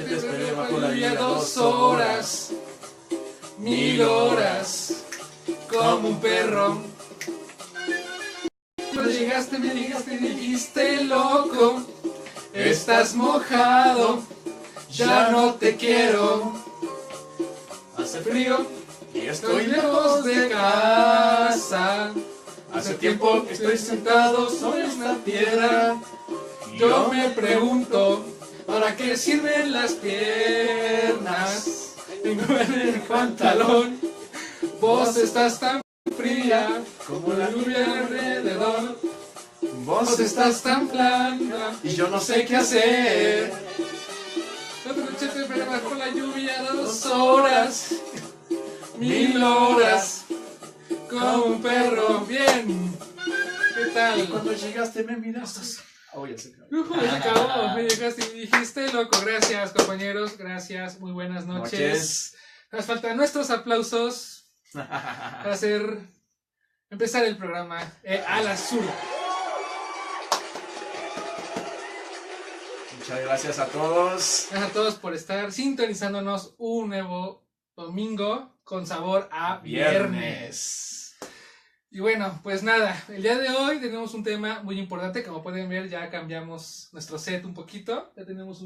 te esperé bajo la lluvia 2 horas, 1000 horas, como un perro. Cuando llegaste me dijiste loco, estás mojado, ya no te quiero. Hace frío y estoy lejos de casa. Hace tiempo que estoy sentado sobre esta piedra. Yo me pregunto, ¿para qué sirven las piernas? Tengo en el pantalón. Vos estás tan fría como la lluvia alrededor. Vos estás tan blanca y yo no sé qué hacer. Otra noche te esperé bajo la lluvia 2 horas, 1000 horas, como un perro. Bien. ¿Qué tal? Y cuando llegaste me miraste. Oh, ya se acabó. Ya se acabó. Me llegaste y dijiste loco. Gracias, compañeros. Gracias. Muy buenas noches. Nos faltan nuestros aplausos para empezar el programa a la zurda. Muchas gracias a todos. Gracias a todos por estar sintonizándonos un nuevo domingo con sabor a viernes. Y bueno, pues nada, el día de hoy tenemos un tema muy importante. Como pueden ver, ya cambiamos nuestro set un poquito. Ya tenemos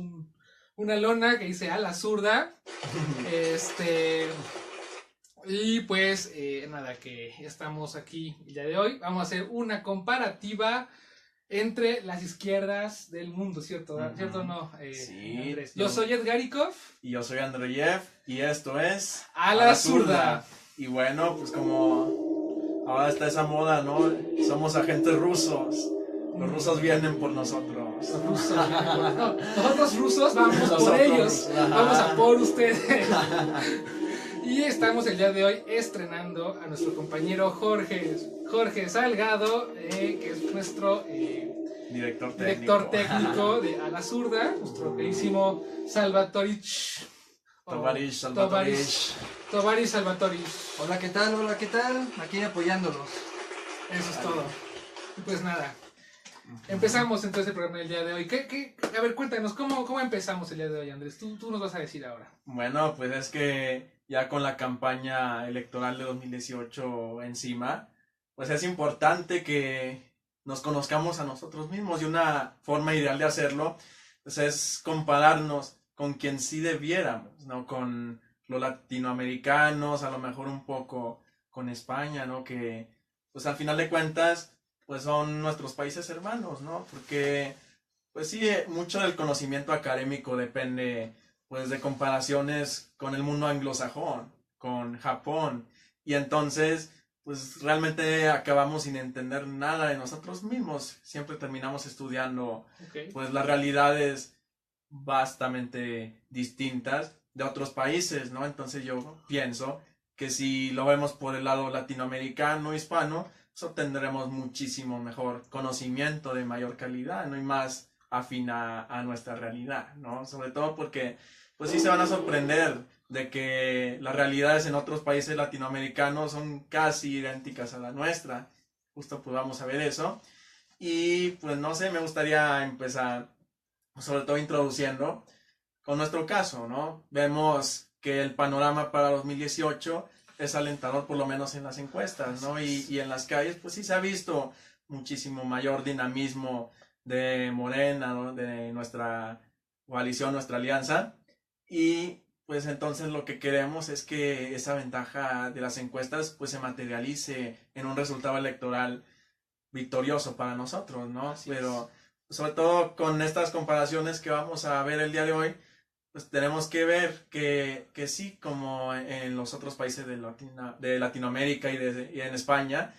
una lona que dice a la zurda. Y pues nada, que ya estamos aquí el día de hoy. Vamos a hacer una comparativa entre las izquierdas del mundo, ¿cierto? ¿Cierto o no, sí, Andrés? Yo soy Edgarikov. Y yo soy Andreyev. Y esto es A la zurda. Y bueno, pues como ahora está esa moda, ¿no? Somos agentes rusos. Los rusos vienen por nosotros. Nosotros rusos vamos por ellos. Vamos a por ustedes. Y estamos el día de hoy estrenando a nuestro compañero Jorge Salgado, que es nuestro director técnico de A la Zurda, nuestro queridísimo Salvatorich. Tovarich Salvatorich. Hola, ¿qué tal? Aquí apoyándolos. Eso es todo. Y pues nada, empezamos entonces el programa del día de hoy. A ver, cuéntanos, ¿cómo empezamos el día de hoy, Andrés? Tú nos vas a decir ahora. Bueno, pues es que ya con la campaña electoral de 2018 encima, pues es importante que nos conozcamos a nosotros mismos, y una forma ideal de hacerlo pues es compararnos con quien sí debiéramos, ¿no? Con los latinoamericanos, a lo mejor un poco con España, ¿no? Que pues al final de cuentas pues son nuestros países hermanos, ¿no? Porque pues sí, mucho del conocimiento académico depende pues de comparaciones con el mundo anglosajón, con Japón, y entonces pues realmente acabamos sin entender nada de nosotros mismos. Siempre terminamos estudiando pues las realidades bastante distintas de otros países, ¿no? Entonces yo pienso que si lo vemos por el lado latinoamericano, hispano, pues obtendremos muchísimo mejor conocimiento de mayor calidad, ¿no? Y más afín a nuestra realidad, ¿no? Sobre todo porque pues sí se van a sorprender de que las realidades en otros países latinoamericanos son casi idénticas a la nuestra. Justo pues vamos a ver eso. Y pues no sé, me gustaría empezar sobre todo introduciendo con nuestro caso, ¿no? Vemos que el panorama para 2018 es alentador, por lo menos en las encuestas, ¿no? Y en las calles pues sí se ha visto muchísimo mayor dinamismo de Morena, ¿no? De nuestra coalición, nuestra alianza. Y pues entonces lo que queremos es que esa ventaja de las encuestas pues se materialice en un resultado electoral victorioso para nosotros, ¿no? Pero sobre todo con estas comparaciones que vamos a ver el día de hoy, pues tenemos que ver que sí, como en los otros países de Latinoamérica y en España,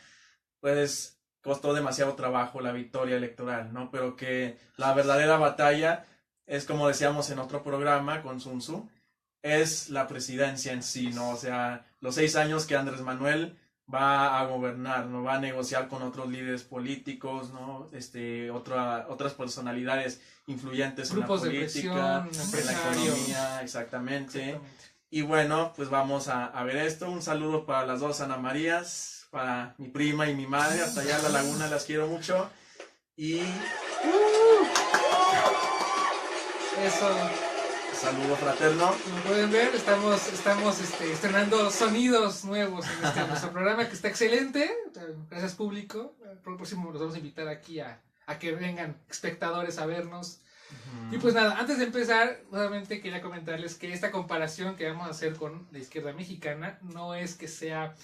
pues costó demasiado trabajo la victoria electoral, ¿no? Pero que la verdadera batalla es, como decíamos en otro programa con Sun Tzu, es la presidencia en sí, ¿no? O sea, los 6 años que Andrés Manuel va a gobernar, ¿no? Va a negociar con otros líderes políticos, ¿no? Otras personalidades influyentes Grupos en la política, en la economía, exactamente. Y bueno, pues vamos a ver esto. Un saludo para las dos Ana Marías, para mi prima y mi madre, hasta allá en La Laguna, las quiero mucho. Y eso. Saludo fraterno. Como pueden ver, estamos estrenando sonidos nuevos en nuestro programa, que está excelente. Gracias, público. El próximo los vamos a invitar aquí a que vengan espectadores a vernos. Y pues nada, antes de empezar, nuevamente quería comentarles que esta comparación que vamos a hacer con la izquierda mexicana no es que sea,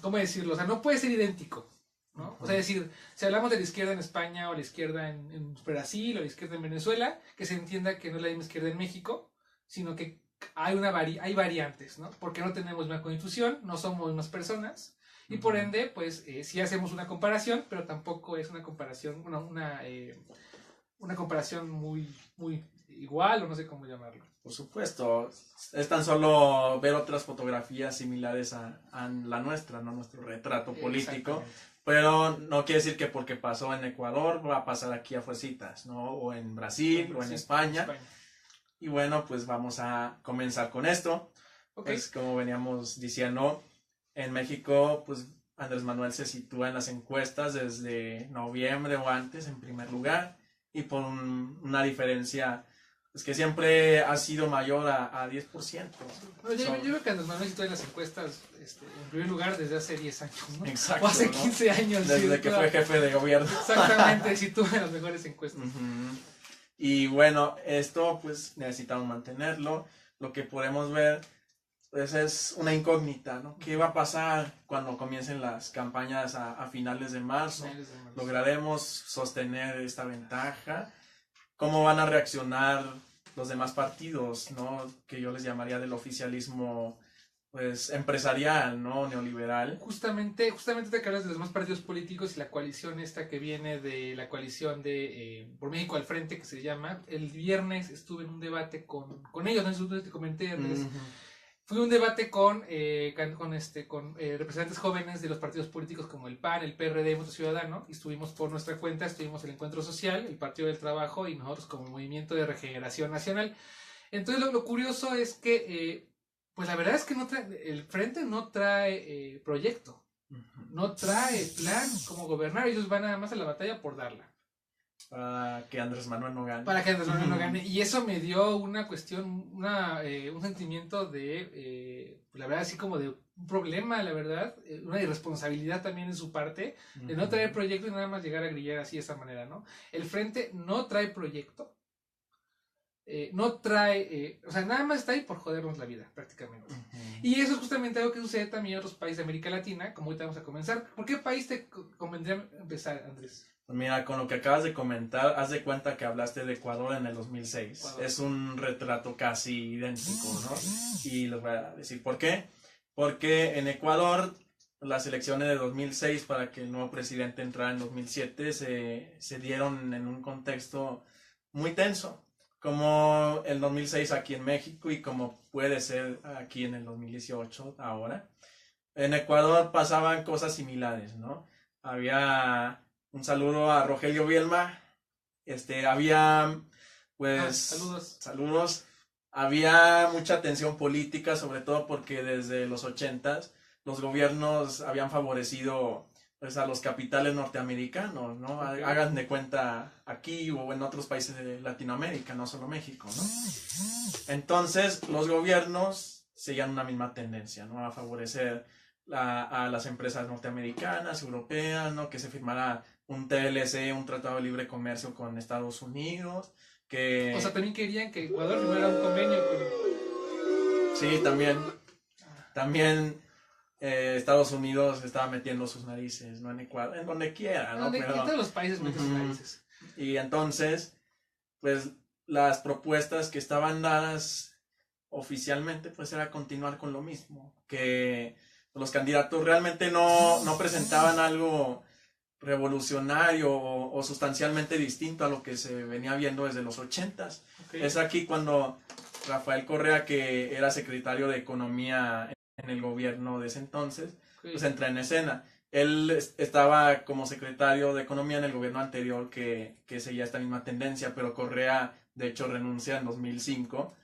¿cómo decirlo? O sea, no puede ser idéntico, ¿no? O sea, decir, si hablamos de la izquierda en España o la izquierda en Brasil o la izquierda en Venezuela, que se entienda que no es la misma izquierda en México, sino que hay variantes, ¿no? Porque no tenemos una constitución, no somos unas personas, y por ende, pues, sí hacemos una comparación, pero tampoco es una comparación, una comparación muy igual, o no sé cómo llamarlo. Por supuesto, es tan solo ver otras fotografías similares a la nuestra, ¿no? Nuestro retrato político, pero no quiere decir que porque pasó en Ecuador va a pasar aquí a fuercitas, ¿no? O en Brasil, o en España. Y bueno, pues vamos a comenzar con esto. Okay. Pues como veníamos diciendo, en México, pues Andrés Manuel se sitúa en las encuestas desde noviembre o antes en primer lugar, y por una diferencia pues, que siempre ha sido mayor a 10%. No, yo creo que Andrés Manuel está en las encuestas en primer lugar desde hace 10 años, ¿no? Exacto, o hace ¿no? 15 años. Desde que fue jefe de gobierno. Exactamente, sí tuvo en las mejores encuestas. Y bueno, esto pues necesitamos mantenerlo. Lo que podemos ver pues es una incógnita, ¿no? ¿Qué va a pasar cuando comiencen las campañas a finales de marzo? ¿Lograremos sostener esta ventaja? ¿Cómo van a reaccionar los demás partidos, ¿no? Que yo les llamaría del oficialismo pues empresarial, ¿no? Neoliberal. Justamente te hablas de los demás partidos políticos y la coalición esta que viene de la coalición de Por México al Frente, que se llama. El viernes estuve en un debate con ellos, no te comenté, Andrés. Fue un debate con representantes jóvenes de los partidos políticos como el PAN, el PRD, Movimiento Ciudadano, y estuvimos por nuestra cuenta, estuvimos el Encuentro Social, el Partido del Trabajo y nosotros como Movimiento de Regeneración Nacional. Entonces lo curioso es que, pues la verdad es que el Frente no trae proyecto, no trae plan como gobernar, ellos van nada más a la batalla por darla. Para que Andrés Manuel no gane. Para que Andrés Manuel no gane. Y eso me dio una cuestión, un sentimiento de, la verdad, así como de un problema, la verdad, una irresponsabilidad también en su parte, de no traer proyecto y nada más llegar a grillar así de esa manera, ¿no? El Frente no trae proyecto, no trae, o sea, nada más está ahí por jodernos la vida, prácticamente. Y eso es justamente algo que sucede también en otros países de América Latina, como ahorita vamos a comenzar. ¿Por qué país te convendría empezar, Andrés? Mira, con lo que acabas de comentar, haz de cuenta que hablaste de Ecuador en el 2006. Ecuador. Es un retrato casi idéntico, ¿no? Y les voy a decir por qué. Porque en Ecuador, las elecciones de 2006 para que el nuevo presidente entrara en 2007 se dieron en un contexto muy tenso, como el 2006 aquí en México y como puede ser aquí en el 2018 ahora. En Ecuador pasaban cosas similares, ¿no? Había... Un saludo a Rogelio Bielma. Había, pues... Saludos. Había mucha tensión política, sobre todo porque desde los 80s los gobiernos habían favorecido pues, a los capitales norteamericanos, ¿no? Okay. Hagan de cuenta aquí o en otros países de Latinoamérica, no solo México, ¿no? Entonces, los gobiernos seguían una misma tendencia, ¿no? A favorecer a las empresas norteamericanas, europeas, ¿no? Que se firmara un TLC, un Tratado de Libre Comercio con Estados Unidos, que... O sea, también querían que Ecuador firmara un convenio con... Sí, también Estados Unidos estaba metiendo sus narices, ¿no? En Ecuador, en donde quiera, ¿no? En todos los países meten sus narices. Y entonces, pues, las propuestas que estaban dadas oficialmente, pues, era continuar con lo mismo, que los candidatos realmente no presentaban algo revolucionario o sustancialmente distinto a lo que se venía viendo desde los 80s. Okay. Es aquí cuando Rafael Correa, que era secretario de Economía en el gobierno de ese entonces, okay, pues entra en escena. Él estaba como secretario de Economía en el gobierno anterior que seguía esta misma tendencia, pero Correa de hecho renuncia en 2005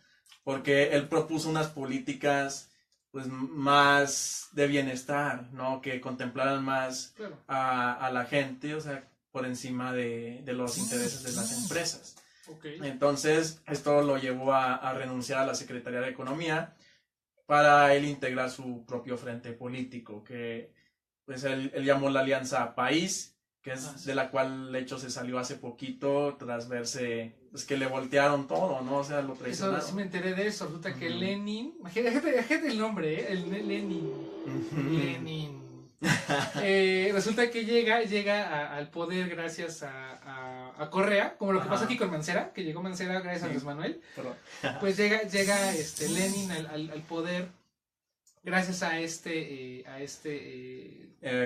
porque él propuso unas políticas pues más de bienestar, ¿no? Que contemplaran más a la gente, o sea, por encima de los intereses de las empresas. Okay. Entonces, esto lo llevó a renunciar a la Secretaría de Economía para él integrar su propio frente político, que pues él llamó la Alianza País, que es de la cual de hecho se salió hace poquito tras verse, pues que le voltearon todo, ¿no? O sea, lo traicionaron. Eso sí me enteré de eso, resulta que Lenin, imagínate el nombre, el Lenin, Lenin. Resulta que llega al poder gracias a Correa, como lo que pasó aquí con Mancera, que llegó Mancera gracias a Andrés Manuel. Pues llega Lenin al poder gracias a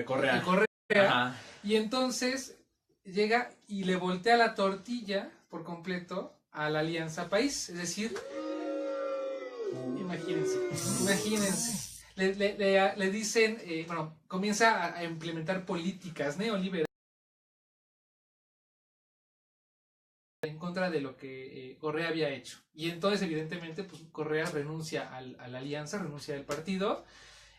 Correa. Correa. Y entonces llega y le voltea la tortilla por completo a la Alianza País, es decir, imagínense. Le dicen, bueno, comienza a implementar políticas neoliberales en contra de lo que Correa había hecho. Y entonces, evidentemente, pues Correa renuncia a la alianza, renuncia al partido.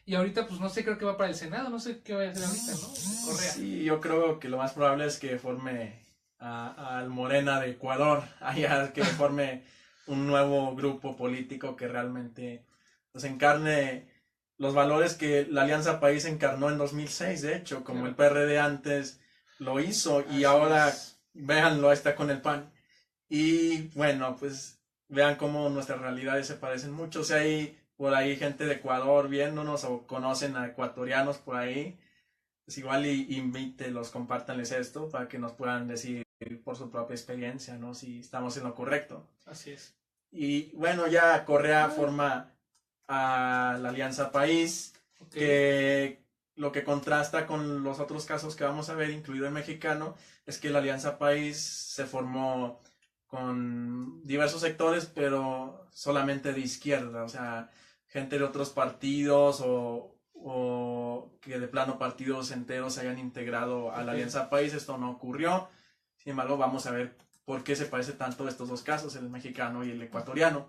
Y ahorita, pues no sé, creo que va para el Senado, no sé qué va a hacer ahorita, ¿no? Correa. Sí, yo creo que lo más probable es que forme al Morena de Ecuador, allá que forme un nuevo grupo político que realmente pues encarne los valores que la Alianza País encarnó en 2006, de hecho, como el PRD antes lo hizo y ahora, véanlo, está con el PAN. Y bueno, pues vean cómo nuestras realidades se parecen mucho. O sea, hay por ahí gente de Ecuador viéndonos o conocen a ecuatorianos por ahí, pues igual invítelos, compártanles esto para que nos puedan decir por su propia experiencia, ¿no? Si estamos en lo correcto. Así es. Y bueno, ya Correa forma a la Alianza País, que lo que contrasta con los otros casos que vamos a ver, incluido el mexicano, es que la Alianza País se formó con diversos sectores, pero solamente de izquierda, o sea, gente de otros partidos o que de plano partidos enteros se hayan integrado a la Alianza País. Esto no ocurrió. Sin embargo, vamos a ver por qué se parece tanto estos dos casos, el mexicano y el ecuatoriano.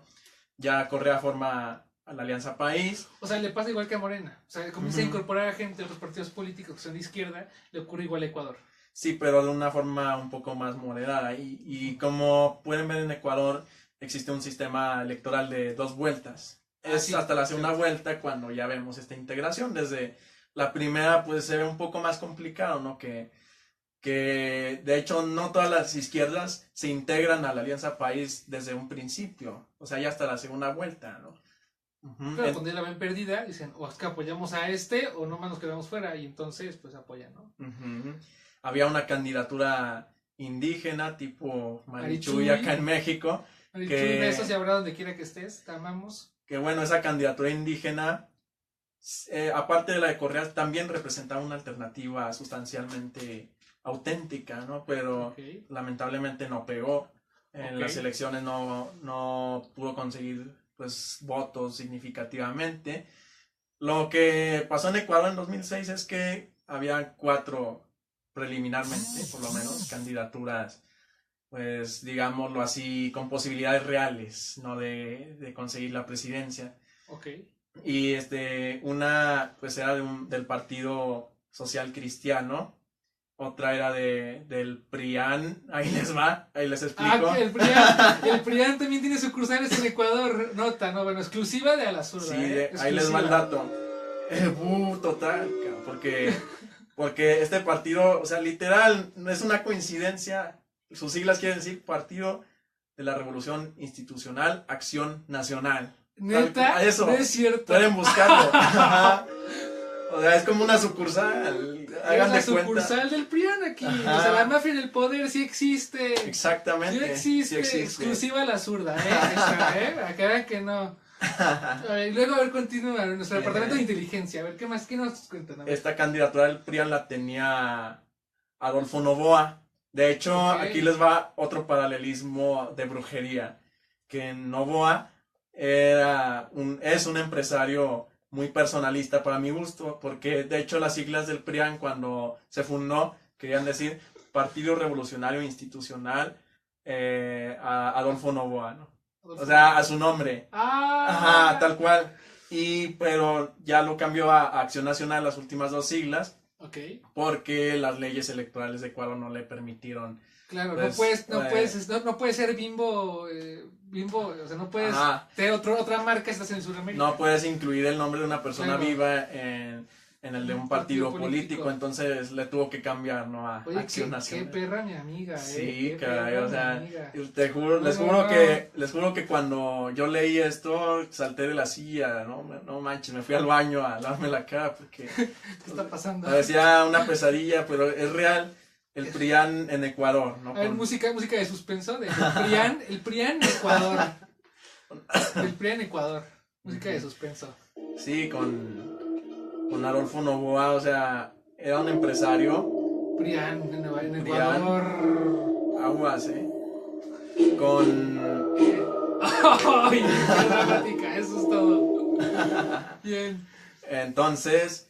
Ya Correa forma a la Alianza País. O sea, le pasa igual que a Morena. O sea, comienza a incorporar a gente de otros partidos políticos que son de izquierda, le ocurre igual a Ecuador. Sí, pero de una forma un poco más moderada. Y como pueden ver en Ecuador, existe un sistema electoral de 2 vueltas. Es hasta la segunda vuelta cuando ya vemos esta integración. Desde la primera, pues se ve un poco más complicado, ¿no? Que de hecho no todas las izquierdas se integran a la Alianza País desde un principio. O sea, ya hasta la segunda vuelta, ¿no? Pero cuando ya la ven perdida, dicen, o es que apoyamos a este, o nomás nos quedamos fuera, y entonces, pues apoyan, ¿no? Había una candidatura indígena tipo Marichuy acá en México. Marichuy, besos y abrazos donde quiera que estés, te amamos. Que bueno, esa candidatura indígena, aparte de la de Correa, también representaba una alternativa sustancialmente auténtica, ¿no? Pero lamentablemente no pegó. En las elecciones no pudo conseguir pues votos significativamente. Lo que pasó en Ecuador en 2006 es que había 4 preliminarmente, por lo menos, candidaturas, pues digámoslo así, con posibilidades reales, ¿no? De conseguir la presidencia. Y una pues era del Partido Social Cristiano, otra era del PRIAN, ahí les explico. El PRIAN también tiene sucursales en Ecuador, nota, ¿no? Bueno, exclusiva de Alasura. Sí, ahí les va el dato. Total, porque este partido, o sea, literal, no es una coincidencia, sus siglas quieren decir Partido de la Revolución Institucional Acción Nacional. ¿Neta? Eso, no es cierto. Pueden buscarlo. O sea, es como una sucursal. Hagan de cuenta. Sucursal del PRIAN aquí. O sea, la mafia en el poder sí existe. Exactamente. Sí existe. Exclusiva a la zurda, Esa, Acá vean que no. Luego, a ver, continúa. Nuestro departamento de inteligencia. A ver, ¿qué nos cuentan? Esta candidatura del PRIAN la tenía Adolfo Noboa. De hecho, aquí les va otro paralelismo de brujería. Que Noboa es un empresario muy personalista para mi gusto, porque de hecho las siglas del PRIAN cuando se fundó querían decir Partido Revolucionario Institucional Adolfo Noboa, ¿no? O sea, a su nombre. Tal cual. Pero ya lo cambió a Acción Nacional, las últimas 2 siglas, porque las leyes electorales de Ecuador no le permitieron Claro, Pues, no puedes ser Bimbo, o sea, no puedes tener otra marca si estás en Sudamérica. No puedes incluir el nombre de una persona Claro. viva en el de un partido político, entonces le tuvo que cambiar, ¿no? A Oye, Acción qué Nacional. perra mi amiga, Sí, qué caray, perra o sea, mi amiga. les juro que cuando yo leí esto, salté de la silla, no manches, me fui al baño a lavarme la cara porque ¿Qué está pasando? parecía una pesadilla, pero es real, el PRIAN en Ecuador, ¿no? A ver, música de suspenso de el PRIAN Ecuador. El PRIAN Ecuador. Música de suspenso. Sí, con Adolfo Noboa, o sea, era un empresario. PRIAN en Ecuador. Aguas, con... ¡Ay! ¡Qué dramática! Eso es todo. Bien. Entonces,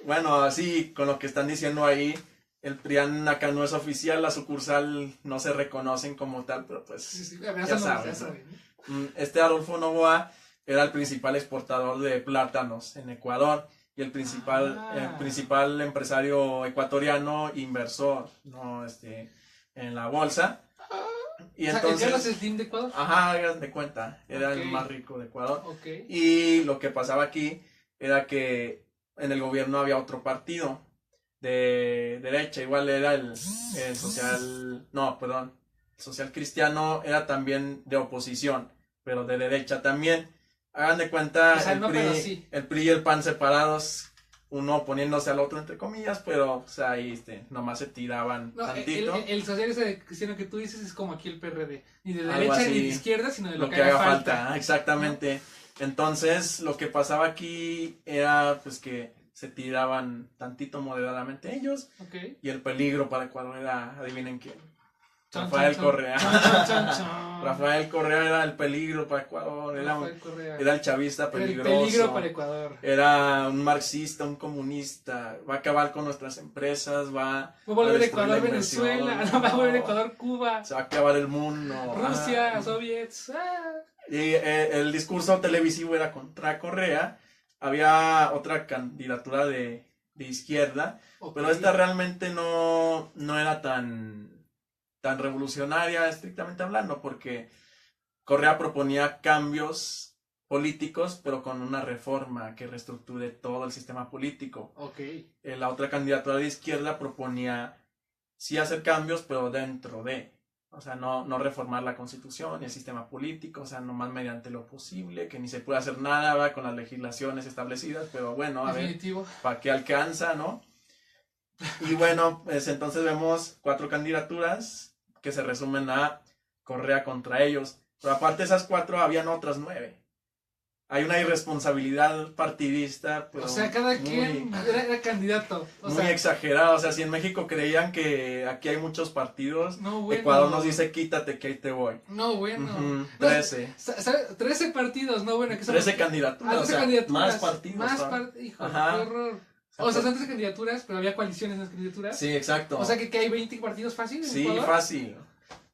bueno, así con lo que están diciendo ahí, el PRIAN acá no es oficial, la sucursal no se reconocen como tal, pero pues Sí, ya sabes, ¿no? Este Adolfo Noboa era el principal exportador de plátanos en Ecuador y el principal empresario ecuatoriano inversor, ¿no? En la bolsa. Y O sea, entonces, ¿el Carlos Slim de Ecuador? ajá, hagan de cuenta, era el Ok. más rico de Ecuador. Ok. Y lo que pasaba aquí era que en el gobierno había otro partido de derecha, igual era el social, no, perdón, el social cristiano era también de oposición, pero de derecha también. Hagan de cuenta, O sea, no, pero sí. el PRI y el PAN separados, uno oponiéndose al otro entre comillas, pero o sea, ahí nomás se tiraban No, tantito. el socialista cristiano que tú dices es como aquí el PRD. Ni de Algo derecha así. ni de izquierda, sino de Lo que haga falta, exactamente. Entonces, lo que pasaba aquí era pues que se tiraban tantito moderadamente ellos Ok. y el peligro para Ecuador era, adivinen quién, Chan, Rafael chan, Correa. chan, chan, chan, chan. Rafael Correa era el peligro para Ecuador, Rafael Correa. era el chavista Era el peligroso, peligro para Ecuador. era un marxista, un comunista, va a acabar con nuestras empresas, va Va a volver destruir la Ecuador, inversión, Venezuela. No, va a volver Ecuador, Cuba. se va a acabar el mundo. Rusia, Ah. soviets. Y el discurso televisivo era contra Correa. Había otra candidatura de izquierda, Ok. pero esta realmente no era tan revolucionaria estrictamente hablando, porque Correa proponía cambios políticos, pero con una reforma que reestructure todo el sistema político. Ok. La otra candidatura de izquierda proponía sí hacer cambios, pero dentro de... O sea, no reformar la constitución y el sistema político, o sea, nomás mediante lo posible, que ni se puede hacer nada, ¿verdad? Con las legislaciones establecidas, pero bueno, a ver, Definitivo. ¿para qué alcanza, no? Y bueno, pues entonces vemos 4 candidaturas que se resumen a Correa contra ellos, pero aparte de esas 4 habían otras 9. Hay una irresponsabilidad partidista, pero O sea, cada quien era candidato. O muy sea, exagerada. O sea, si en México creían que aquí hay muchos partidos, no, bueno. Ecuador nos dice quítate que ahí te voy. No, bueno. Ujú, 13. 13 partidos, no, bueno. Que son 13 candidaturas. 13 o sea, candidaturas. más partidos. Más ¿no? partidos. Hijo, Ajá. qué horror. O sea, son 13 candidaturas, pero había coaliciones en las candidaturas. Sí, exacto. O sea, que hay 20 partidos fácil en sí, Ecuador. fácil.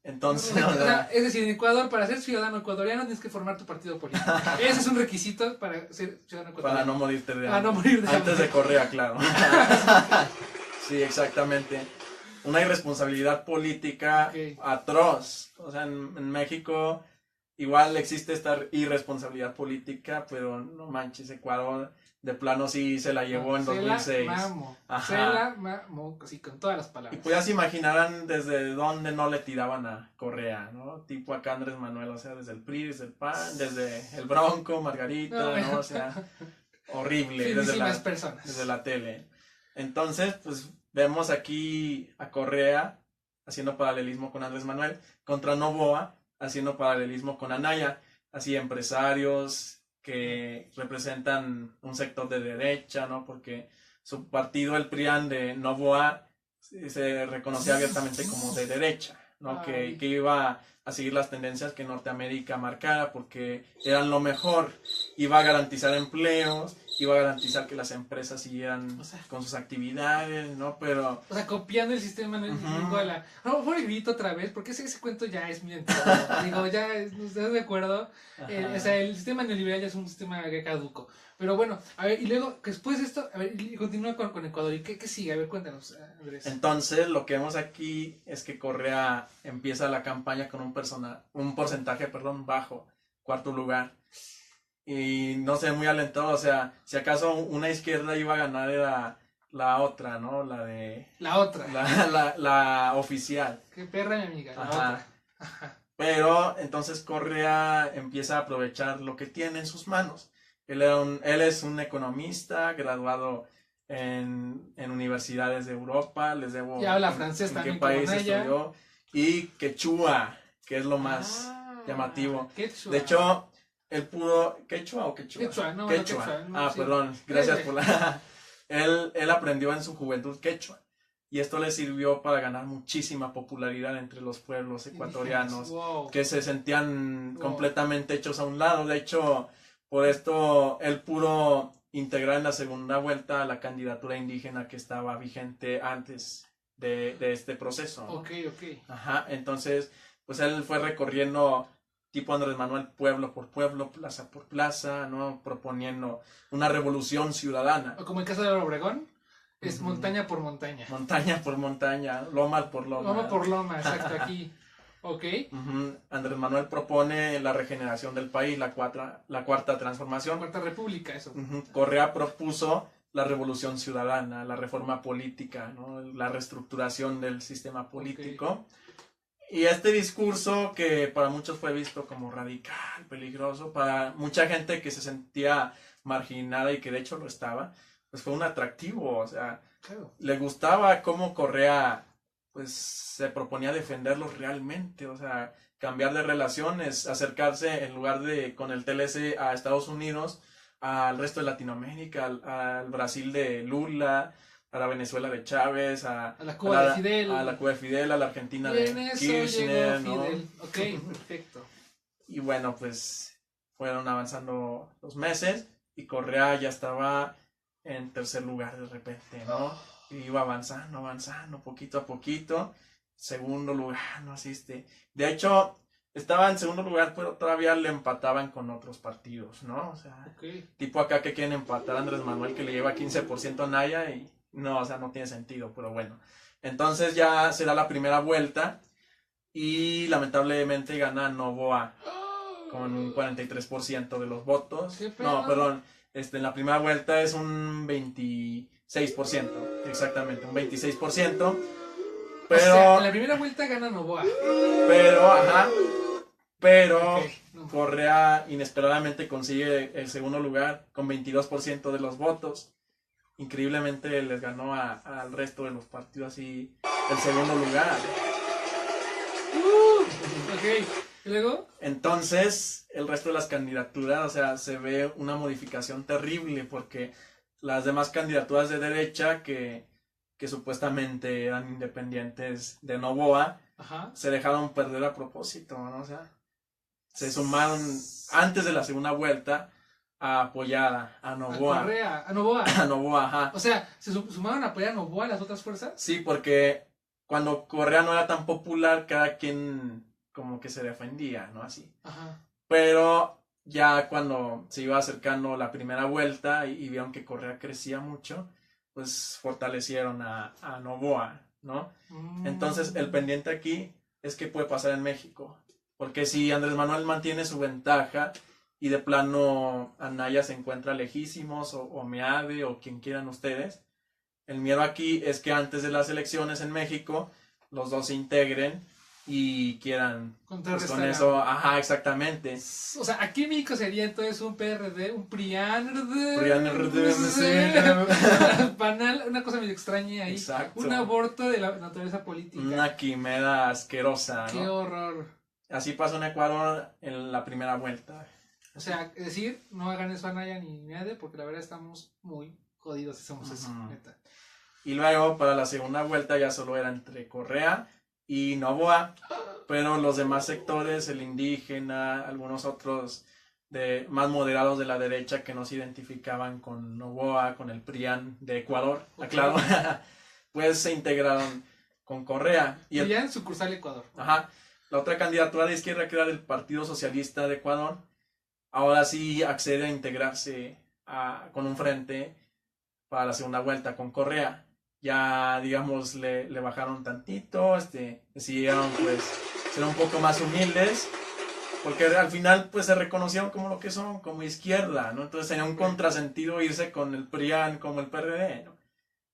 Entonces, O o sea, sea, es decir, en Ecuador, para ser ciudadano ecuatoriano, tienes que formar tu partido político. Ese es un requisito para ser ciudadano para ecuatoriano. no morirte de Para hambre. no morir de Antes hambre. de Correa, claro. Sí, exactamente. Una irresponsabilidad política Ok. atroz. O sea, en México igual existe esta irresponsabilidad política, pero no manches, Ecuador de plano sí se la llevó en Se 2006. la mamó. Ajá. Se la mamó, así con todas las Y palabras. pues ya se imaginarán desde dónde no le tiraban a Correa, ¿no? Tipo acá Andrés Manuel, o sea, desde el PRI, desde el PAN, desde el Bronco, Margarita, No, ¿no? O sea, horrible, Finísimas personas. desde la tele. Entonces, pues vemos aquí a Correa haciendo paralelismo con Andrés Manuel, contra Noboa haciendo paralelismo con Anaya, así empresarios que representan un sector de derecha, ¿no? Porque su partido, el PRIAN de Noboa, se reconocía abiertamente como de derecha, ¿no? Ay. Que iba a seguir las tendencias que Norteamérica marcara porque eran lo mejor, iba a garantizar empleos, iba a garantizar que las empresas siguieran O sea, con sus actividades, ¿no? Pero o sea, copiando el sistema Ujú. Anguila. No, por el grito otra vez, porque ese cuento ya es muy antiguo. Digo, ya, ¿estás de acuerdo? O sea, el sistema neoliberal ya es un sistema caduco. Pero bueno, a ver, y luego, después de esto, a ver, y continúa con Ecuador. ¿Y qué sigue? A ver, cuéntanos, Andrés. entonces lo que vemos aquí es que Correa empieza la campaña con un porcentaje, perdón, bajo, cuarto lugar. Y no sé, muy alentado, o sea, si acaso una izquierda iba a ganar era la otra, ¿no? La de... La otra. La oficial. Qué perra, mi amiga. La Ajá. otra. Pero entonces Correa empieza a aprovechar lo que tiene en sus manos. Él es un economista graduado en universidades de Europa, les debo... Y habla francés en también qué país como ella. estudió. Y quechua, que es lo más llamativo. Quechua. De hecho, él pudo... ¿Quechua o quechua? Quechua, no, Quechua. quechua, no, sí. Perdón, gracias por la... él aprendió en su juventud quechua. Y esto le sirvió para ganar muchísima popularidad entre los pueblos ecuatorianos, Wow. que se sentían Wow. completamente hechos a un lado. De hecho, por esto él pudo integrar en la segunda vuelta la candidatura indígena que estaba vigente antes de este proceso, ¿no? Ok. Ajá, entonces, pues él fue recorriendo tipo Andrés Manuel pueblo por pueblo, plaza por plaza, ¿no? Proponiendo una revolución ciudadana. O como el caso de Obregón, es Ujú. montaña por montaña. Montaña por montaña, loma por loma. Loma por loma, exacto, aquí. Ok. Ujú. Andrés Manuel propone la regeneración del país, la cuarta transformación. Cuarta República, eso. Ujú. Correa propuso la revolución ciudadana, la reforma política, ¿no? La reestructuración del sistema político. Y este discurso, que para muchos fue visto como radical, peligroso, para mucha gente que se sentía marginada y que de hecho lo estaba, pues fue un atractivo. O sea, Claro. le gustaba cómo Correa pues se proponía defenderlos realmente, o sea, cambiar de relaciones, acercarse en lugar de con el TLC a Estados Unidos, al resto de Latinoamérica, al Brasil de Lula, a la Venezuela de Chávez, A la Cuba de Fidel. a la Cuba de Fidel, a la Argentina Y en de eso Kirchner, llegó ¿no? Fidel. Ok, perfecto. Y bueno, pues fueron avanzando los meses y Correa ya estaba en tercer lugar de repente, ¿no? Y iba avanzando, poquito a poquito. Segundo lugar, no asiste. De hecho, estaba en segundo lugar, pero todavía le empataban con otros partidos, ¿no? O sea, Ok. tipo acá que quieren empatar a Andrés Manuel, que le lleva 15% a Naya y no, o sea, no tiene sentido, pero bueno. Entonces ya se da la primera vuelta y lamentablemente gana Noboa con un 43% de los votos. ¿Qué pedo? No, perdón, en la primera vuelta es un 26%, exactamente, un 26%. Pero, O sea, en la primera vuelta gana Novoa. pero Ok, no. Correa inesperadamente consigue el segundo lugar con 22% de los votos. Increíblemente les ganó al resto de los partidos así el segundo lugar. Ok. ¿Y luego? Entonces, el resto de las candidaturas, o sea, se ve una modificación terrible porque las demás candidaturas de derecha que supuestamente eran independientes de Noboa, Ajá. se dejaron perder a propósito, ¿no? O sea, se sumaron antes de la segunda vuelta a apoyar a A Noboa. Correa, a Novoa. A Noboa, ajá. O sea, ¿se sumaron a apoyar a Novoa las otras fuerzas? Sí, porque cuando Correa no era tan popular, cada quien como que se defendía, ¿no? Así. Ajá. Pero ya cuando se iba acercando la primera vuelta y vieron que Correa crecía mucho, pues fortalecieron a Noboa, ¿no? Entonces el pendiente aquí es qué puede pasar en México. Porque si Andrés Manuel mantiene su ventaja y de plano Anaya se encuentra lejísimos o Meade o quien quieran ustedes, el miedo aquí es que antes de las elecciones en México los dos se integren y quieran pues, Contrarrestar con a- eso, ajá, exactamente. O sea, aquí en México sería entonces un PRD, un PRIAN, panal, una cosa medio extraña ahí. Exacto. Un aborto de la naturaleza política. Una quimera asquerosa, Qué ¿no? horror. Así pasó en Ecuador en la primera vuelta. O sea, es decir, no hagan eso a Naya ni Meade porque la verdad estamos muy jodidos si somos eso, Ujú. neta. Y luego para la segunda vuelta ya solo era entre Correa y Noboa, pero los demás sectores, el indígena, algunos otros más moderados de la derecha que no se identificaban con Noboa, con el PRIAN de Ecuador, aclaro, pues se integraron con Correa. Y ya en sucursal Ecuador. Ajá. La otra candidatura de izquierda, que era del Partido Socialista de Ecuador, ahora sí accede a integrarse con un frente para la segunda vuelta con Correa. Ya, digamos, le bajaron tantito, decidieron pues ser un poco más humildes, porque al final pues se reconocieron como lo que son, como izquierda, ¿no? Entonces tenía un contrasentido irse con el PRIAN como el PRD, ¿no?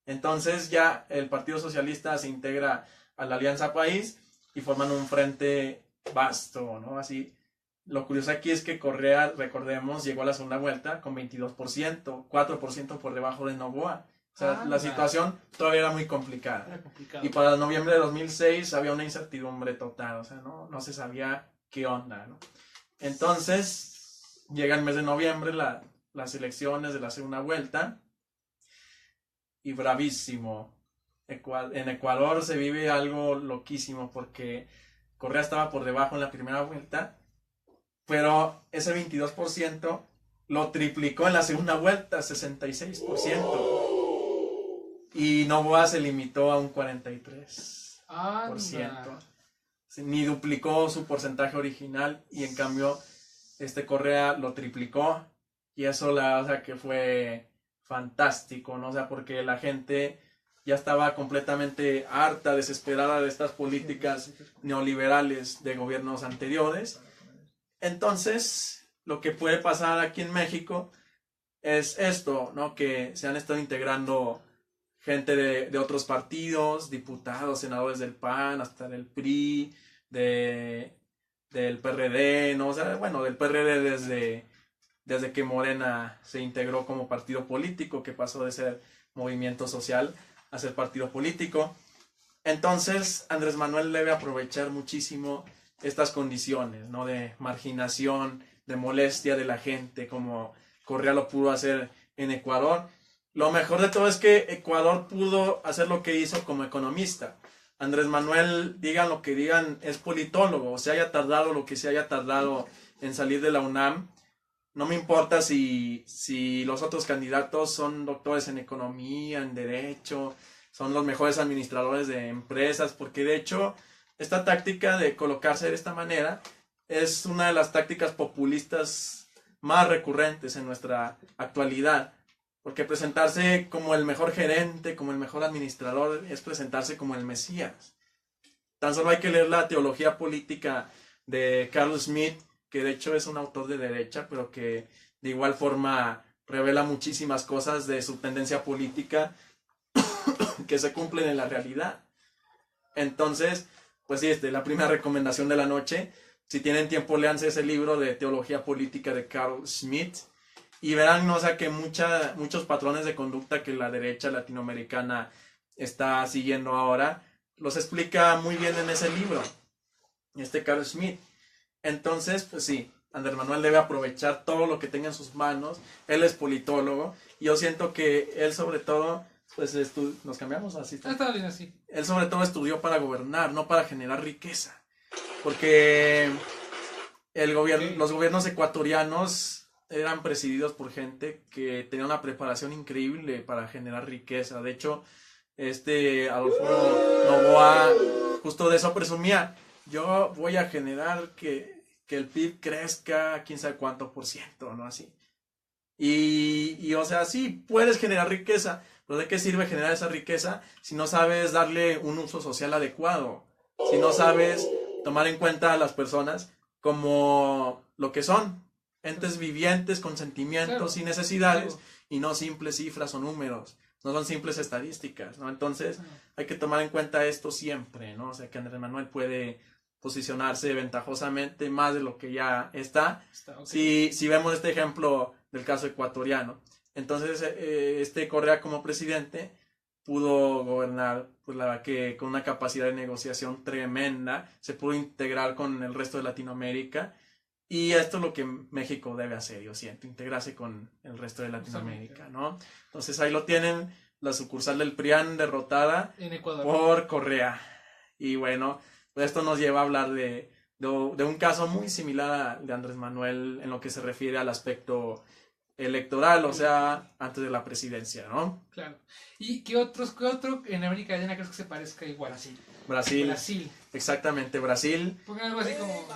Entonces ya el Partido Socialista se integra a la Alianza País y forman un frente vasto, ¿no? Así, lo curioso aquí es que Correa, recordemos, llegó a la segunda vuelta con 22%, 4% por debajo de Noboa. O sea, la situación todavía era muy complicada. Era complicado. Y para noviembre de 2006 había una incertidumbre total, o sea, no se sabía qué onda, ¿no? Entonces, llega el mes de noviembre, las elecciones de la segunda vuelta, y bravísimo. En Ecuador se vive algo loquísimo, porque Correa estaba por debajo en la primera vuelta, pero ese 22% lo triplicó en la segunda vuelta, 66%. Y Noboa se limitó a un 43%. Ni duplicó su porcentaje original, y en cambio Correa lo triplicó, y eso o sea, que fue fantástico, ¿no? O sea, porque la gente ya estaba completamente harta, desesperada de estas políticas neoliberales de gobiernos anteriores. Entonces, lo que puede pasar aquí en México es esto, ¿no? Que se han estado integrando gente de otros partidos, diputados, senadores del PAN, hasta del PRI, del PRD, ¿no? O sea, bueno, del PRD desde que Morena se integró como partido político, que pasó de ser movimiento social a ser partido político. Entonces, Andrés Manuel debe aprovechar muchísimo estas condiciones, ¿no? De marginación, de molestia de la gente, como Correa lo pudo hacer en Ecuador. Lo mejor de todo es que Ecuador pudo hacer lo que hizo como economista. Andrés Manuel, digan lo que digan, es politólogo, o se haya tardado lo que se haya tardado en salir de la UNAM. No me importa si los otros candidatos son doctores en economía, en derecho, son los mejores administradores de empresas, porque de hecho esta táctica de colocarse de esta manera es una de las tácticas populistas más recurrentes en nuestra actualidad. Porque presentarse como el mejor gerente, como el mejor administrador, es presentarse como el Mesías. Tan solo hay que leer la teología política de Carl Schmitt, que de hecho es un autor de derecha, pero que de igual forma revela muchísimas cosas de su tendencia política que se cumplen en la realidad. Entonces, pues sí, la primera recomendación de la noche. Si tienen tiempo, léanse ese libro de teología política de Carl Schmitt. Y verán, ¿no? O sea, que muchos patrones de conducta que la derecha latinoamericana está siguiendo ahora, los explica muy bien en ese libro, Carl Schmitt. Entonces, pues sí, Andrés Manuel debe aprovechar todo lo que tenga en sus manos. Él es politólogo, y yo siento que él sobre todo, pues nos cambiamos así. Está bien así. Él sobre todo estudió para gobernar, no para generar riqueza. Porque los gobiernos ecuatorianos eran presididos por gente que tenía una preparación increíble para generar riqueza. De hecho, Adolfo Noboa justo de eso presumía. Yo voy a generar que el PIB crezca quién sabe cuánto %, ¿no? Así. Y o sea, sí, puedes generar riqueza, pero ¿de qué sirve generar esa riqueza si no sabes darle un uso social adecuado? Si no sabes tomar en cuenta a las personas como lo que son, entes vivientes con sentimientos y necesidades, y no simples cifras o números, no son simples estadísticas, ¿no? Entonces hay que tomar en cuenta esto siempre, ¿no? O sea, que Andrés Manuel puede posicionarse ventajosamente más de lo que ya está. Okay. Si vemos este ejemplo del caso ecuatoriano, entonces Correa como presidente pudo gobernar, pues la verdad que con una capacidad de negociación tremenda, se pudo integrar con el resto de Latinoamérica. Y esto es lo que México debe hacer, yo siento, integrarse con el resto de Latinoamérica, ¿no? Entonces ahí lo tienen, la sucursal del PRIAN derrotada en Ecuador por Correa. Y bueno, pues esto nos lleva a hablar de de un caso muy similar al de Andrés Manuel en lo que se refiere al aspecto electoral, o sea, antes de la presidencia, ¿no? Claro. ¿Y qué otro en América Latina crees que se parezca igual? Brasil. Exactamente, Brasil. Pongan algo así como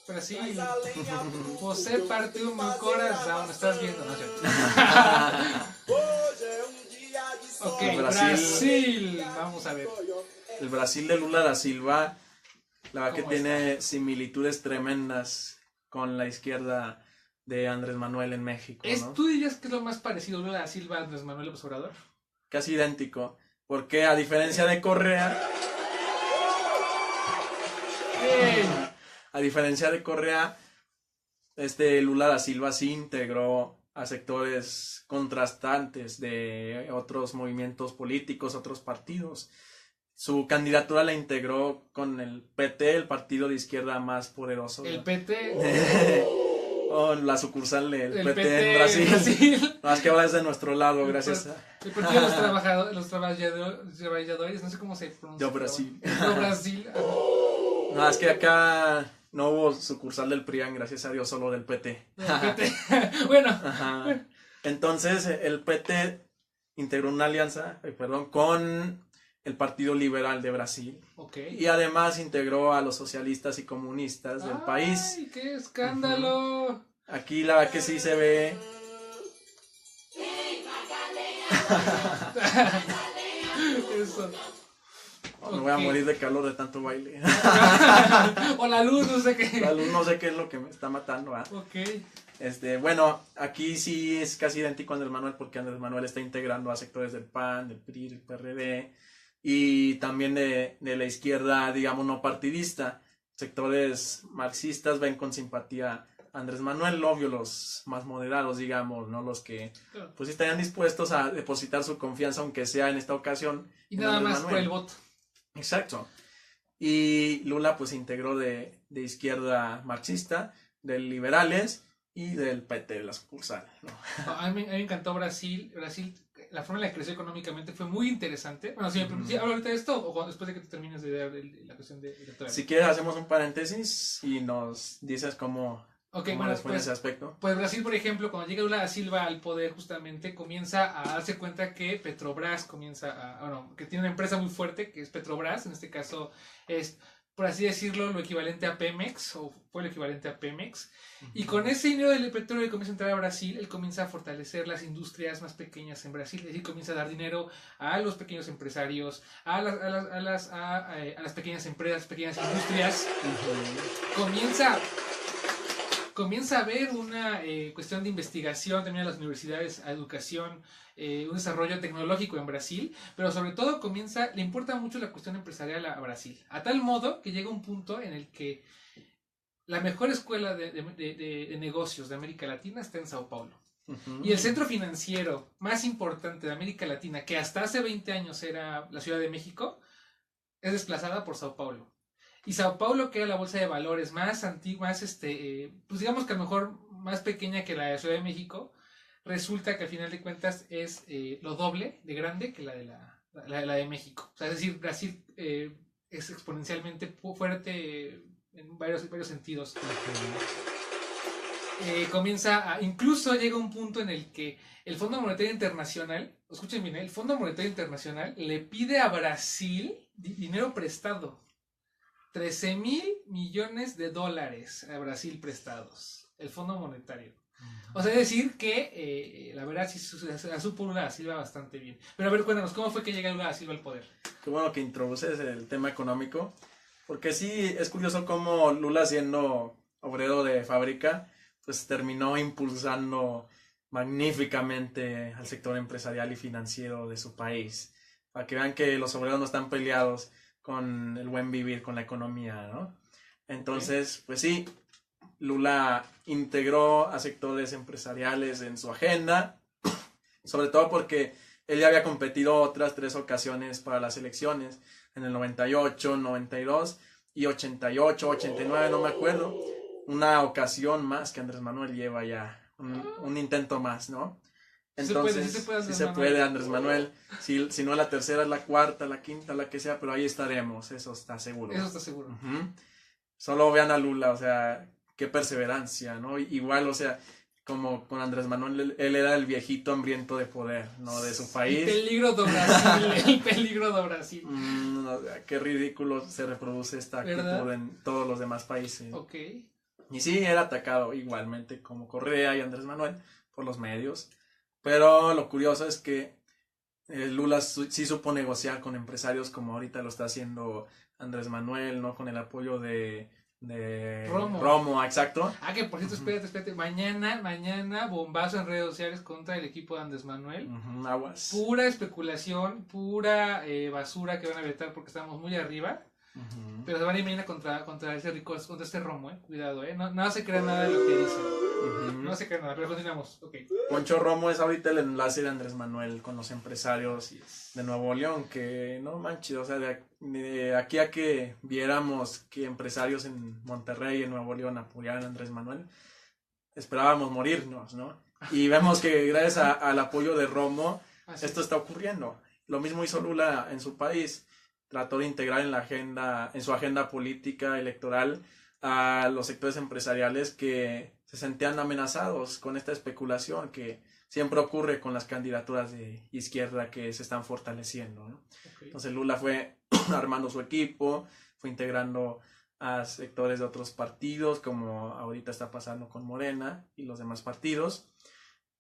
Brasil. Você partiu meu coração. ¿Estás viendo? No, cierto. Ok, Brasil. Vamos a ver. El Brasil de Lula da Silva, la verdad que ¿Cómo tiene similitudes tremendas con la izquierda de Andrés Manuel en México, ¿no? ¿Tú dirías que es lo más parecido Lula da Silva a Andrés Manuel López Obrador? Casi idéntico, porque a diferencia de Correa, Lula da Silva sí integró a sectores contrastantes de otros movimientos políticos, otros partidos. Su candidatura la integró con el PT, el partido de izquierda más poderoso. El PT. O la sucursal del PT en Brasil. No, es que ahora es de nuestro lado, gracias a... El partido de los trabajadores, no sé cómo se pronuncia. Yo Brasil. Yo Brasil. No, es que acá no hubo sucursal del PRIAN, gracias a Dios, solo del PT. El PT. Bueno. Ajá. Entonces, el PT integró una alianza, con el Partido Liberal de Brasil. Okay. Y además integró a los socialistas y comunistas del país. ¡Ay, qué escándalo! Uh-huh. Aquí la verdad que sí se ve. Eso. Me voy a morir de calor de tanto baile. O la luz, no sé qué. La luz no sé qué es lo que me está matando. Ok. Bueno, aquí sí es casi idéntico a Andrés Manuel, porque Andrés Manuel está integrando a sectores del PAN, del PRI, del PRD y también de la izquierda, digamos, no partidista. Sectores marxistas ven con simpatía a Andrés Manuel, obvio, los más moderados, digamos, ¿no? Los que pues estarían dispuestos a depositar su confianza, aunque sea en esta ocasión. Y nada más por el voto. Exacto. Y Lula pues se integró de izquierda marxista, de liberales y del PT, de la sucursal, ¿no? A mí me encantó Brasil. La forma en la que creció económicamente fue muy interesante. Bueno, ¿sí hablo ahorita de esto o después de que tú termines de dar la cuestión de electoral? Si quieres hacemos un paréntesis y nos dices cómo les fue en ese aspecto. Pues Brasil, por ejemplo, cuando llega Lula da Silva al poder, justamente comienza a darse cuenta que Petrobras que tiene una empresa muy fuerte, que es Petrobras, en este caso es, por así decirlo, lo equivalente a Pemex, o fue lo equivalente a Pemex. Uh-huh. Y con ese dinero del petróleo que comienza a entrar a Brasil, él comienza a fortalecer las industrias más pequeñas en Brasil, es decir, comienza a dar dinero a los pequeños empresarios, a las pequeñas empresas, pequeñas industrias. Uh-huh. Comienza a haber una cuestión de investigación también en las universidades, a educación, un desarrollo tecnológico en Brasil, pero sobre todo le importa mucho la cuestión empresarial a Brasil, a tal modo que llega un punto en el que la mejor escuela de negocios de América Latina está en Sao Paulo. Uh-huh. Y el centro financiero más importante de América Latina, que hasta hace 20 años era la Ciudad de México, es desplazada por Sao Paulo. Y Sao Paulo, que era la bolsa de valores más antigua, pues digamos que a lo mejor más pequeña que la de Ciudad de México, resulta que al final de cuentas es lo doble de grande que la de México. O sea, es decir, Brasil es exponencialmente fuerte en varios sentidos. Incluso llega un punto en el que el Fondo Monetario Internacional, escuchen bien, el Fondo Monetario Internacional le pide a Brasil dinero prestado. 13,000 millones de dólares a Brasil prestados, el Fondo Monetario. O sea, es decir que la verdad sí la supo Lula da Silva bastante bien. Pero a ver, cuéntanos, ¿cómo fue que llega Lula da Silva al poder? Qué bueno que introduces el tema económico, porque sí, es curioso cómo Lula, siendo obrero de fábrica, pues terminó impulsando magníficamente al sector empresarial y financiero de su país, para que vean que los obreros no están peleados con el buen vivir, con la economía, ¿no? Entonces, pues sí, Lula integró a sectores empresariales en su agenda, sobre todo porque él ya había competido otras 3 ocasiones para las elecciones, en el 98, 92 y 88, 89, no me acuerdo, una ocasión más que Andrés Manuel lleva ya, un intento más, ¿no? Entonces, sí se puede, Andrés Manuel. Si no la tercera, es la cuarta, la quinta, la que sea, pero ahí estaremos, eso está seguro. Eso está seguro. Solo vean a Lula, o sea, qué perseverancia, ¿no? Igual, o sea, como con Andrés Manuel, él era el viejito hambriento de poder, ¿no? De su país. El peligro de Brasil, el peligro de Brasil. No, qué ridículo se reproduce esta actitud, ¿verdad?, en todos los demás países. Ok. Y sí, era atacado igualmente como Correa y Andrés Manuel por los medios. Pero lo curioso es que Lula sí supo negociar con empresarios como ahorita lo está haciendo Andrés Manuel, ¿no? Con el apoyo de Romo, exacto. Que por cierto, espérate. Mañana bombazo en redes sociales contra el equipo de Andrés Manuel. Aguas. Pura especulación, pura basura que van a vetar porque estamos muy arriba. Pero se van a ir mañana contra ese rico, contra este Romo, cuidado, no se crea nada de lo que dicen. No se crea nada, pero continuamos. Okay. Poncho Romo es ahorita el enlace de Andrés Manuel con los empresarios de Nuevo León, que no manches, o sea, de aquí a que viéramos que empresarios en Monterrey y en Nuevo León apoyaran a Andrés Manuel, esperábamos morirnos, ¿no? Y vemos que gracias al apoyo de Romo, esto está ocurriendo. Lo mismo hizo Lula en su país. Trató de integrar en su agenda política electoral a los sectores empresariales que se sentían amenazados con esta especulación que siempre ocurre con las candidaturas de izquierda que se están fortaleciendo, ¿no? Okay. Entonces Lula fue armando su equipo, fue integrando a sectores de otros partidos, como ahorita está pasando con Morena y los demás partidos.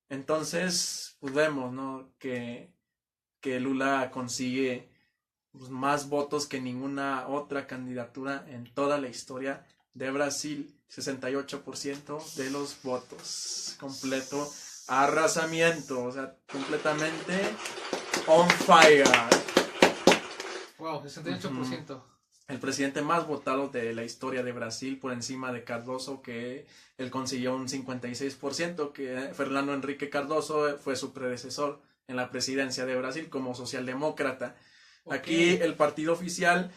Entonces, pues vemos, ¿no?, que Lula consigue más votos que ninguna otra candidatura en toda la historia de Brasil. 68% de los votos. Completo arrasamiento. O sea, completamente on fire. Wow, 68%. El presidente más votado de la historia de Brasil, por encima de Cardoso, que él consiguió un 56%, que Fernando Henrique Cardoso fue su predecesor en la presidencia de Brasil como socialdemócrata. Okay. Aquí el partido oficial,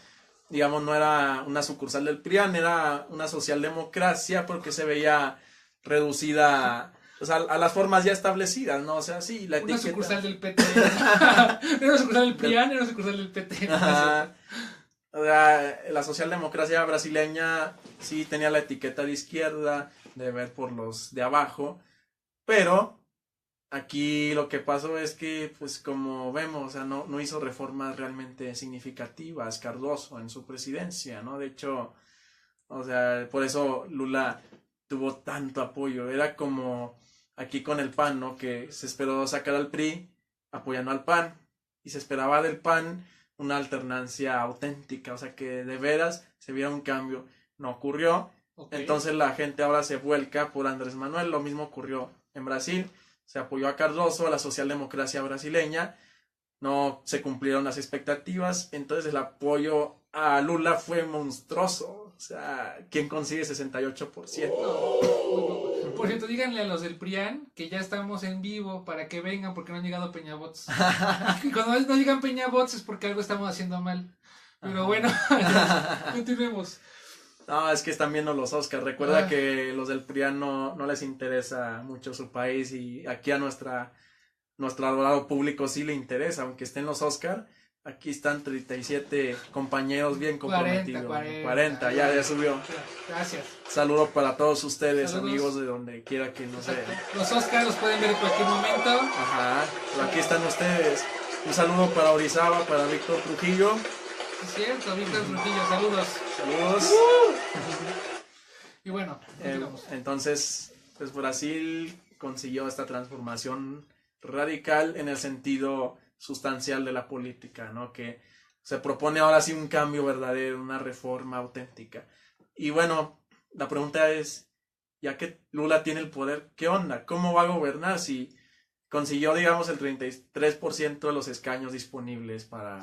digamos, no era una sucursal del PRIAN, era una socialdemocracia porque se veía reducida, o sea, a las formas ya establecidas, ¿no? O sea, sí, la etiqueta... Una sucursal del PT. Era una sucursal del PRIAN, era una sucursal del PT. O sea, la socialdemocracia brasileña sí tenía la etiqueta de izquierda, de ver por los de abajo, pero... Aquí lo que pasó es que, pues como vemos, o sea, no hizo reformas realmente significativas Cardoso en su presidencia, ¿no? De hecho, o sea, por eso Lula tuvo tanto apoyo. Era como aquí con el PAN, ¿no? Que se esperó sacar al PRI apoyando al PAN y se esperaba del PAN una alternancia auténtica, o sea, que de veras se viera un cambio. No ocurrió. Okay. Entonces la gente ahora se vuelca por Andrés Manuel. Lo mismo ocurrió en Brasil. Se apoyó a Cardoso, a la socialdemocracia brasileña, no se cumplieron las expectativas, entonces el apoyo a Lula fue monstruoso. O sea, ¿quién consigue 68%? Por cierto, díganle a los del PRIAN que ya estamos en vivo para que vengan porque no han llegado Peñabots. Y cuando no llegan Peñabots es porque algo estamos haciendo mal. Pero bueno, continuemos. No, es que están viendo los Oscars. Recuerda que los del PRIAN no les interesa mucho su país y aquí a nuestro adorado público sí le interesa, aunque estén los Oscars. Aquí están 37 compañeros bien comprometidos. 40, ya subió. Gracias. Saludo para todos ustedes, saludos, amigos de donde quiera que nos vean. Los Oscars los pueden ver en cualquier momento. Ajá, pero aquí están ustedes. Un saludo para Orizaba, para Víctor Trujillo. Es cierto, Víctor Trujillo, saludos. Saludos. Y bueno, entonces, pues Brasil consiguió esta transformación radical en el sentido sustancial de la política, ¿no? Que se propone ahora sí un cambio verdadero, una reforma auténtica. Y bueno, la pregunta es, ya que Lula tiene el poder, ¿qué onda? ¿Cómo va a gobernar si consiguió, digamos, el 33% de los escaños disponibles para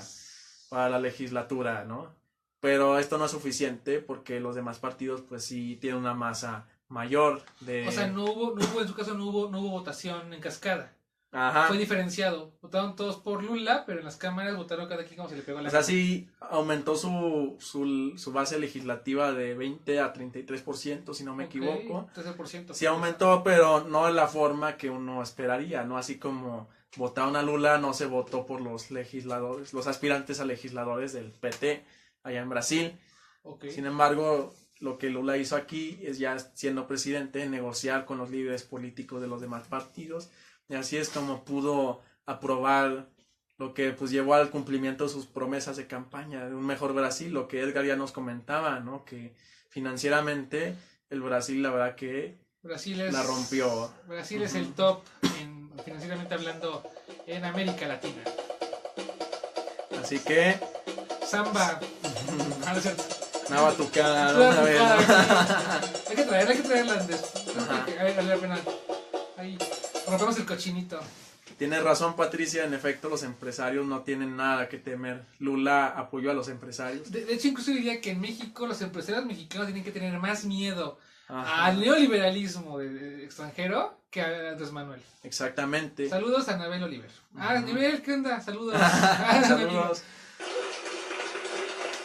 la legislatura, ¿no? Pero esto no es suficiente porque los demás partidos pues sí tienen una masa mayor de... O sea, no hubo en su caso no hubo votación en cascada. Ajá. fue diferenciado. Votaron todos por Lula, pero en las cámaras votaron cada quien como se le pegó la O sea, gana. sí aumentó su base legislativa de 20 a 33%, si no me equivoco. 13%. Sí aumentó, pero no de la forma que uno esperaría, ¿no? Así como votaron a Lula, no se votó por los legisladores, los aspirantes a legisladores del PT allá en Brasil. Okay. Sin embargo, lo que Lula hizo aquí es, ya siendo presidente, negociar con los líderes políticos de los demás partidos, y así es como pudo aprobar lo que pues llevó al cumplimiento de sus promesas de campaña de un mejor Brasil, lo que Edgar ya nos comentaba, ¿no? Que financieramente el Brasil, la verdad que la rompió. Brasil es el top financieramente hablando en América Latina. Así que Samba. No es cierto. una batucada, Una una vez, batucada, ¿no? Hay que traerla antes. A ver, vale la pena. Ahí rompemos el cochinito. Tienes razón, Patricia, en efecto los empresarios no tienen nada que temer. Lula apoyó a los empresarios. De hecho, incluso diría que en México los empresarios mexicanos tienen que tener más miedo al neoliberalismo extranjero que a Andrés Manuel. Exactamente. Saludos a Anabel Oliver. Anabel, ¿qué onda? Saludos. Saludos.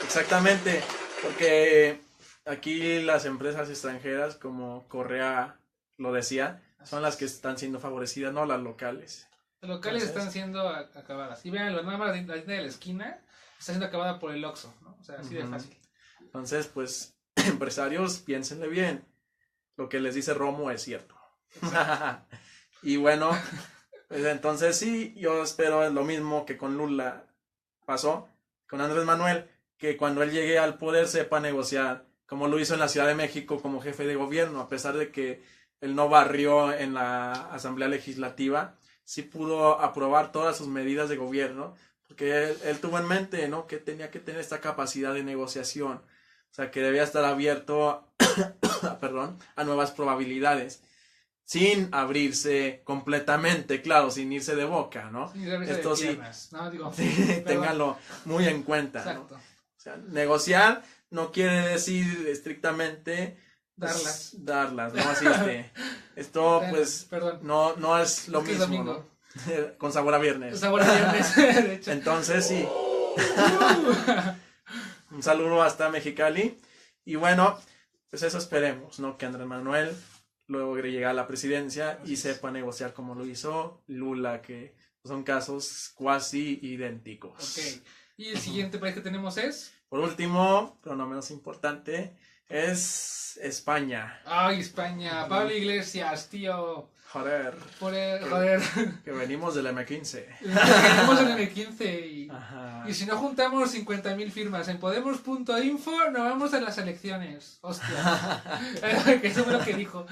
Exactamente, porque aquí las empresas extranjeras, como Correa lo decía, son las que están siendo favorecidas, no las locales. Los locales están siendo acabadas. Y véanlo, nada más la tienda de la esquina está siendo acabada por el Oxxo, ¿no? O sea, así de fácil. Entonces, pues, empresarios, piénsenle bien. Lo que les dice Romo es cierto. Y bueno, pues entonces sí, yo espero lo mismo que con Lula pasó, con Andrés Manuel, que cuando él llegue al poder sepa negociar, como lo hizo en la Ciudad de México como jefe de gobierno, a pesar de que él no barrió en la Asamblea Legislativa, sí pudo aprobar todas sus medidas de gobierno, porque él tuvo en mente, ¿no?, que tenía que tener esta capacidad de negociación, o sea, que debía estar abierto a nuevas probabilidades, sin abrirse completamente, claro, sin irse de boca, ¿no? Esto sí, no, digo, ténganlo muy en cuenta, exacto, ¿no? O sea, negociar no quiere decir estrictamente darlas, ¿no? Así esto bueno, pues perdón. no es lo mismo, domingo, ¿no? Con sabor a viernes. Sabor a viernes, de hecho. Entonces sí. Un saludo hasta Mexicali. Y bueno, pues eso esperemos, ¿no? Que Andrés Manuel logre llegar a la presidencia y sepa negociar como lo hizo Lula, que son casos cuasi idénticos. Ok. Y el siguiente país que tenemos es... Por último, pero no menos importante, es España. Ay, España. Pablo Iglesias, tío. Joder. Joder. Que venimos del M15. Tenemos el M15 Ajá. y si no juntamos 50.000 firmas en podemos.info, nos vamos a las elecciones. Hostia. Que eso fue lo que dijo.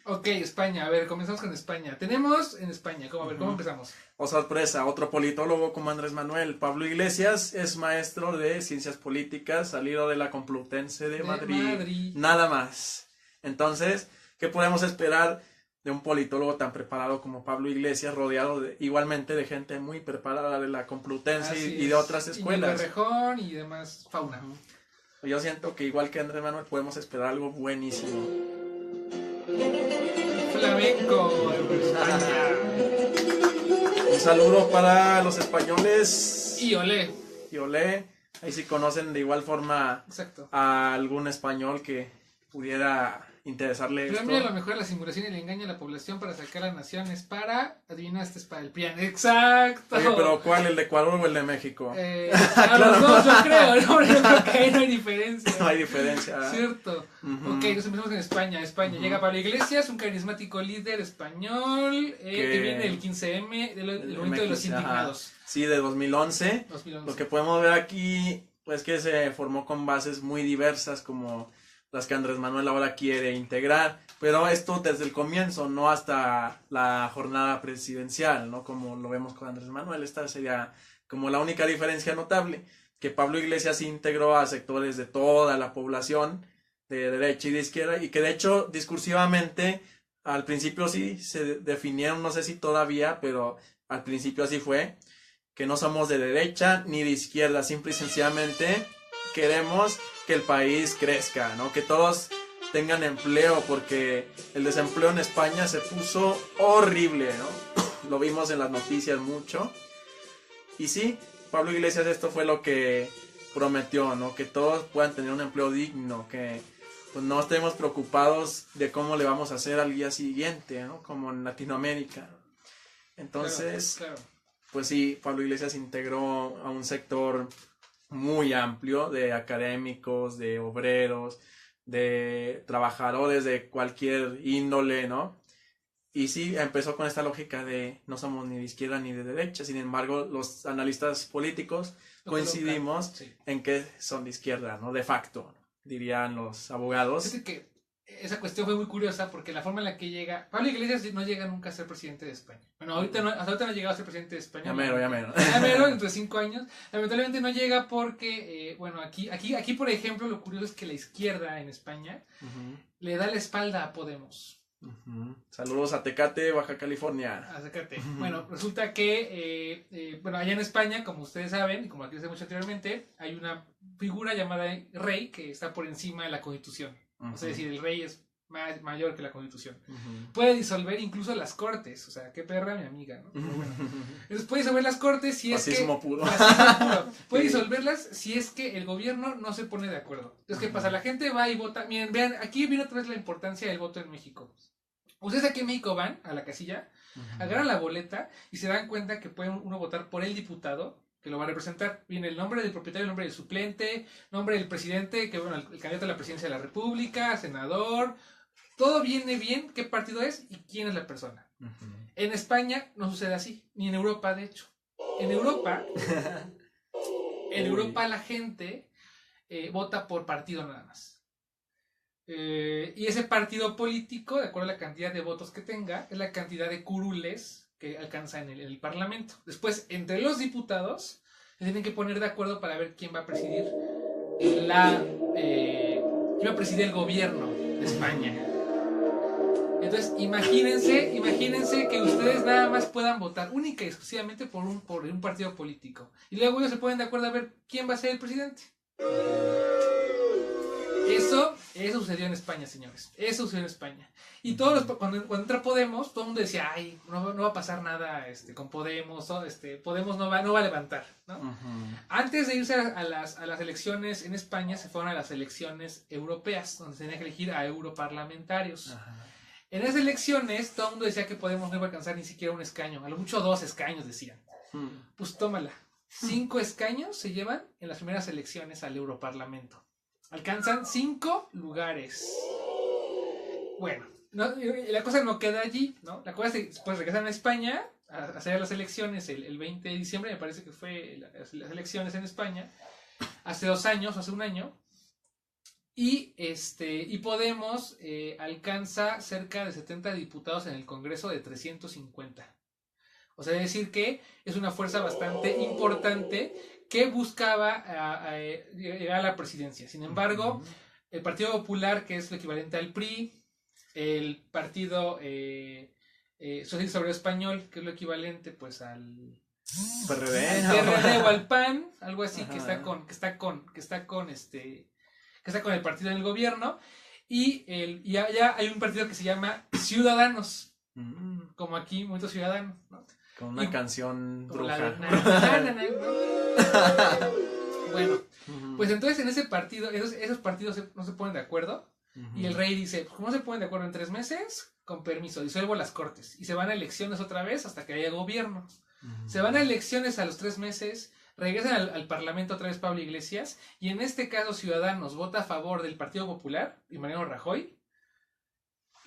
Ok, España. A ver, comenzamos con España. Tenemos en España, ¿cómo empezamos? Oh, sorpresa, otro politólogo como Andrés Manuel. Pablo Iglesias es maestro de Ciencias Políticas, salido de la Complutense de Madrid. Nada más. Entonces, ¿qué podemos esperar de un politólogo tan preparado como Pablo Iglesias, rodeado igualmente de gente muy preparada de la Complutense y de otras escuelas? Y de Rejón y demás fauna. Yo siento que igual que Andrés Manuel podemos esperar algo buenísimo. Flamenco de España. Un saludo para los españoles. Y olé. Y olé. Ahí sí conocen de igual forma Exacto. a algún español que pudiera interesarle Pero esto. mira, a lo mejor la simulación y el engaño a la población para sacar a naciones para... Adivinaste, es para el PRIAN. ¡Exacto! Oye, pero ¿cuál? ¿El de Ecuador o el de México? A los dos, yo creo, ¿no? Yo creo que ahí no hay diferencia. No hay diferencia. Cierto. Ok, nos empezamos en España. Llega Pablo Iglesias, un carismático líder español que viene del 15M, del momento de los indignados. Sí, de 2011. Lo que podemos ver aquí, pues que se formó con bases muy diversas como las que Andrés Manuel ahora quiere integrar, pero esto desde el comienzo, no hasta la jornada presidencial, ¿no? Como lo vemos con Andrés Manuel. Esta sería como la única diferencia notable, que Pablo Iglesias integró a sectores de toda la población, de derecha y de izquierda, y que de hecho discursivamente al principio sí se definieron, no sé si todavía, pero al principio así fue, que no somos de derecha ni de izquierda, simple y sencillamente queremos que el país crezca, ¿no? Que todos tengan empleo, porque el desempleo en España se puso horrible, ¿no? lo vimos en las noticias mucho. Y sí, Pablo Iglesias esto fue lo que prometió, ¿no? Que todos puedan tener un empleo digno, que pues no estemos preocupados de cómo le vamos a hacer al día siguiente, ¿no? Como en Latinoamérica. Entonces, Claro. pues sí, Pablo Iglesias integró a un sector muy amplio de académicos, de obreros, de trabajadores de cualquier índole, ¿no? Y sí, empezó con esta lógica de no somos ni de izquierda ni de derecha, sin embargo, los analistas políticos coincidimos Sí. en que son de izquierda, ¿no? De facto, dirían los abogados. Fíjate que esa cuestión fue muy curiosa porque la forma en la que llega... Pablo Iglesias no llega nunca a ser presidente de España. Bueno, hasta ahorita no ha llegado a ser presidente de España. Ya mero. Ya mero, dentro de 5 años. Lamentablemente no llega porque, bueno, aquí, por ejemplo, lo curioso es que la izquierda en España Uh-huh. le da la espalda a Podemos. Uh-huh. Saludos a Tecate, Baja California. Acércate. Bueno, resulta que, bueno, allá en España, como ustedes saben, y como aquí se mucho anteriormente, hay una figura llamada rey que está por encima de la Constitución. Uh-huh. O sea, es decir, el rey es mayor que la Constitución. Uh-huh. Puede disolver incluso las cortes. O sea, qué perra mi amiga, ¿no? Pero bueno. Entonces puede disolver las cortes si es Fascismo que... puro. Fascismo puro. Puede Sí. disolverlas si es que el gobierno no se pone de acuerdo. Entonces, ¿qué pasa? La gente va y vota. Miren, vean, aquí viene otra vez la importancia del voto en México. Ustedes aquí en México van a la casilla, agarran la boleta y se dan cuenta que puede uno votar por el diputado que lo va a representar. Viene el nombre del propietario, el nombre del suplente, nombre del presidente, que bueno, el candidato a la presidencia de la república, senador. Todo viene bien, qué partido es y quién es la persona. Uh-huh. En España no sucede así, ni en Europa, de hecho. En Europa la gente vota por partido nada más. Y ese partido político, de acuerdo a la cantidad de votos que tenga, es la cantidad de curules que alcanza en el Parlamento. Después, entre los diputados, se tienen que poner de acuerdo para ver quién va a presidir quién va a presidir el gobierno de España. Entonces, imagínense que ustedes nada más puedan votar única y exclusivamente por un partido político. Y luego ellos se ponen de acuerdo a ver quién va a ser el presidente. Eso sucedió en España, señores. Eso sucedió en España. Y cuando entra Podemos, todo el mundo decía, ay, no va a pasar nada con Podemos, Podemos no va a levantar, ¿no? Uh-huh. Antes de irse a las elecciones en España, se fueron a las elecciones europeas, donde se tenía que elegir a europarlamentarios. Uh-huh. En esas elecciones, todo el mundo decía que Podemos no iba a alcanzar ni siquiera un escaño. A lo mucho 2 escaños, decían. Uh-huh. Pues tómala. 5 escaños se llevan en las primeras elecciones al Europarlamento. Alcanzan 5 lugares. Bueno, la cosa no queda allí, ¿no? La cosa es que después regresan a España a hacer las elecciones el 20 de diciembre, me parece que fue las elecciones en España, hace 2 años, hace 1 año. Y Podemos alcanza cerca de 70 diputados en el Congreso de 350. O sea, es decir que es una fuerza bastante importante que buscaba llegar a la presidencia. Sin embargo, el Partido Popular, que es lo equivalente al PRI, el Partido Socialista Obrero Español, que es lo equivalente pues al PRD o al PAN, algo así, que está con el partido en el gobierno, y ya hay un partido que se llama Ciudadanos, como aquí muchos ciudadanos, ¿no? Con una canción bruja. Bueno, pues entonces en ese partido, esos partidos no se ponen de acuerdo. Y el rey dice, ¿cómo se ponen de acuerdo en 3 meses? Con permiso, disuelvo las cortes. Y se van a elecciones otra vez hasta que haya gobierno. Se van a elecciones a los 3 meses, regresan al Parlamento otra vez Pablo Iglesias, y en este caso Ciudadanos vota a favor del Partido Popular y Mariano Rajoy.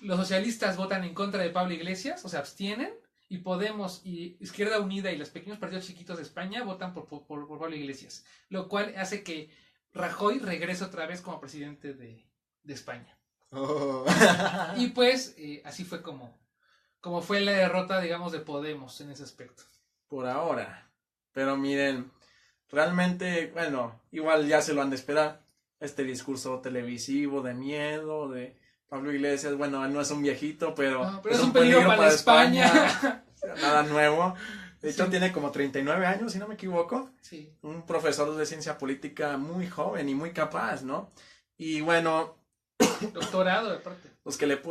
Los socialistas votan en contra de Pablo Iglesias, o se abstienen, y Podemos y Izquierda Unida y los pequeños partidos chiquitos de España votan por Pablo Iglesias, lo cual hace que Rajoy regrese otra vez como presidente de España. Oh. Y pues así fue como fue la derrota, digamos, de Podemos en ese aspecto. Por ahora. Pero miren, realmente, bueno, igual ya se lo han de esperar. Este discurso televisivo de miedo, de Pablo Iglesias, bueno, no es un viejito, pero es un peligro para España. Nada nuevo. De hecho, tiene como 39 años, si no me equivoco. Sí. Un profesor de ciencia política muy joven y muy capaz, ¿no? Y bueno, doctorado, aparte.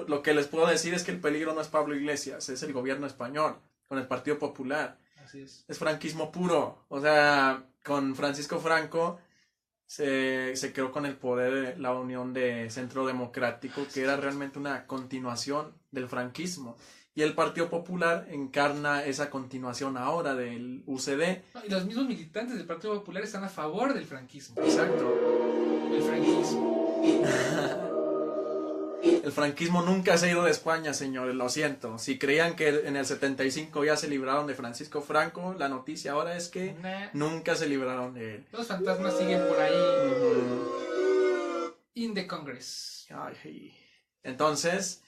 Lo que les puedo decir es que el peligro no es Pablo Iglesias, es el gobierno español. con el Partido Popular. Así es. Es franquismo puro. O sea, con Francisco Franco se creó con el poder la Unión de Centro Democrático, que era realmente una continuación del franquismo. Y el Partido Popular encarna esa continuación ahora del UCD. No, y los mismos militantes del Partido Popular están a favor del franquismo. Exacto. El franquismo. El franquismo nunca se ha ido de España, señores, lo siento. Si creían que en el 75 ya se libraron de Francisco Franco, la noticia ahora es que Nah. nunca se libraron de él. Los fantasmas siguen por ahí. Ujú. In the Congress. Ay. Entonces,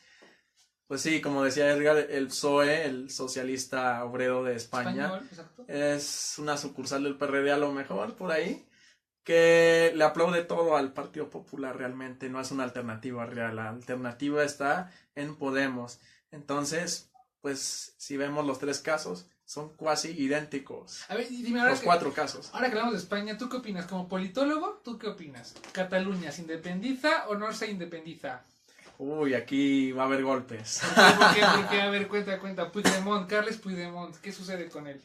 pues sí, como decía Edgar, el PSOE, el Socialista Obrero de España, Español, exacto. es una sucursal del PRD a lo mejor, por ahí, que le aplaude todo al Partido Popular realmente, no es una alternativa real, la alternativa está en Podemos. Entonces, pues si vemos los 3 casos, son casi idénticos. A ver, dime ahora Los 4 casos. ahora que hablamos de España, ¿tú qué opinas? Como politólogo, ¿tú qué opinas? ¿Cataluña se independiza o no se independiza? Uy, aquí va a haber golpes. ¿Por qué? A ver, cuenta. Puigdemont, Carles Puigdemont, ¿qué sucede con él?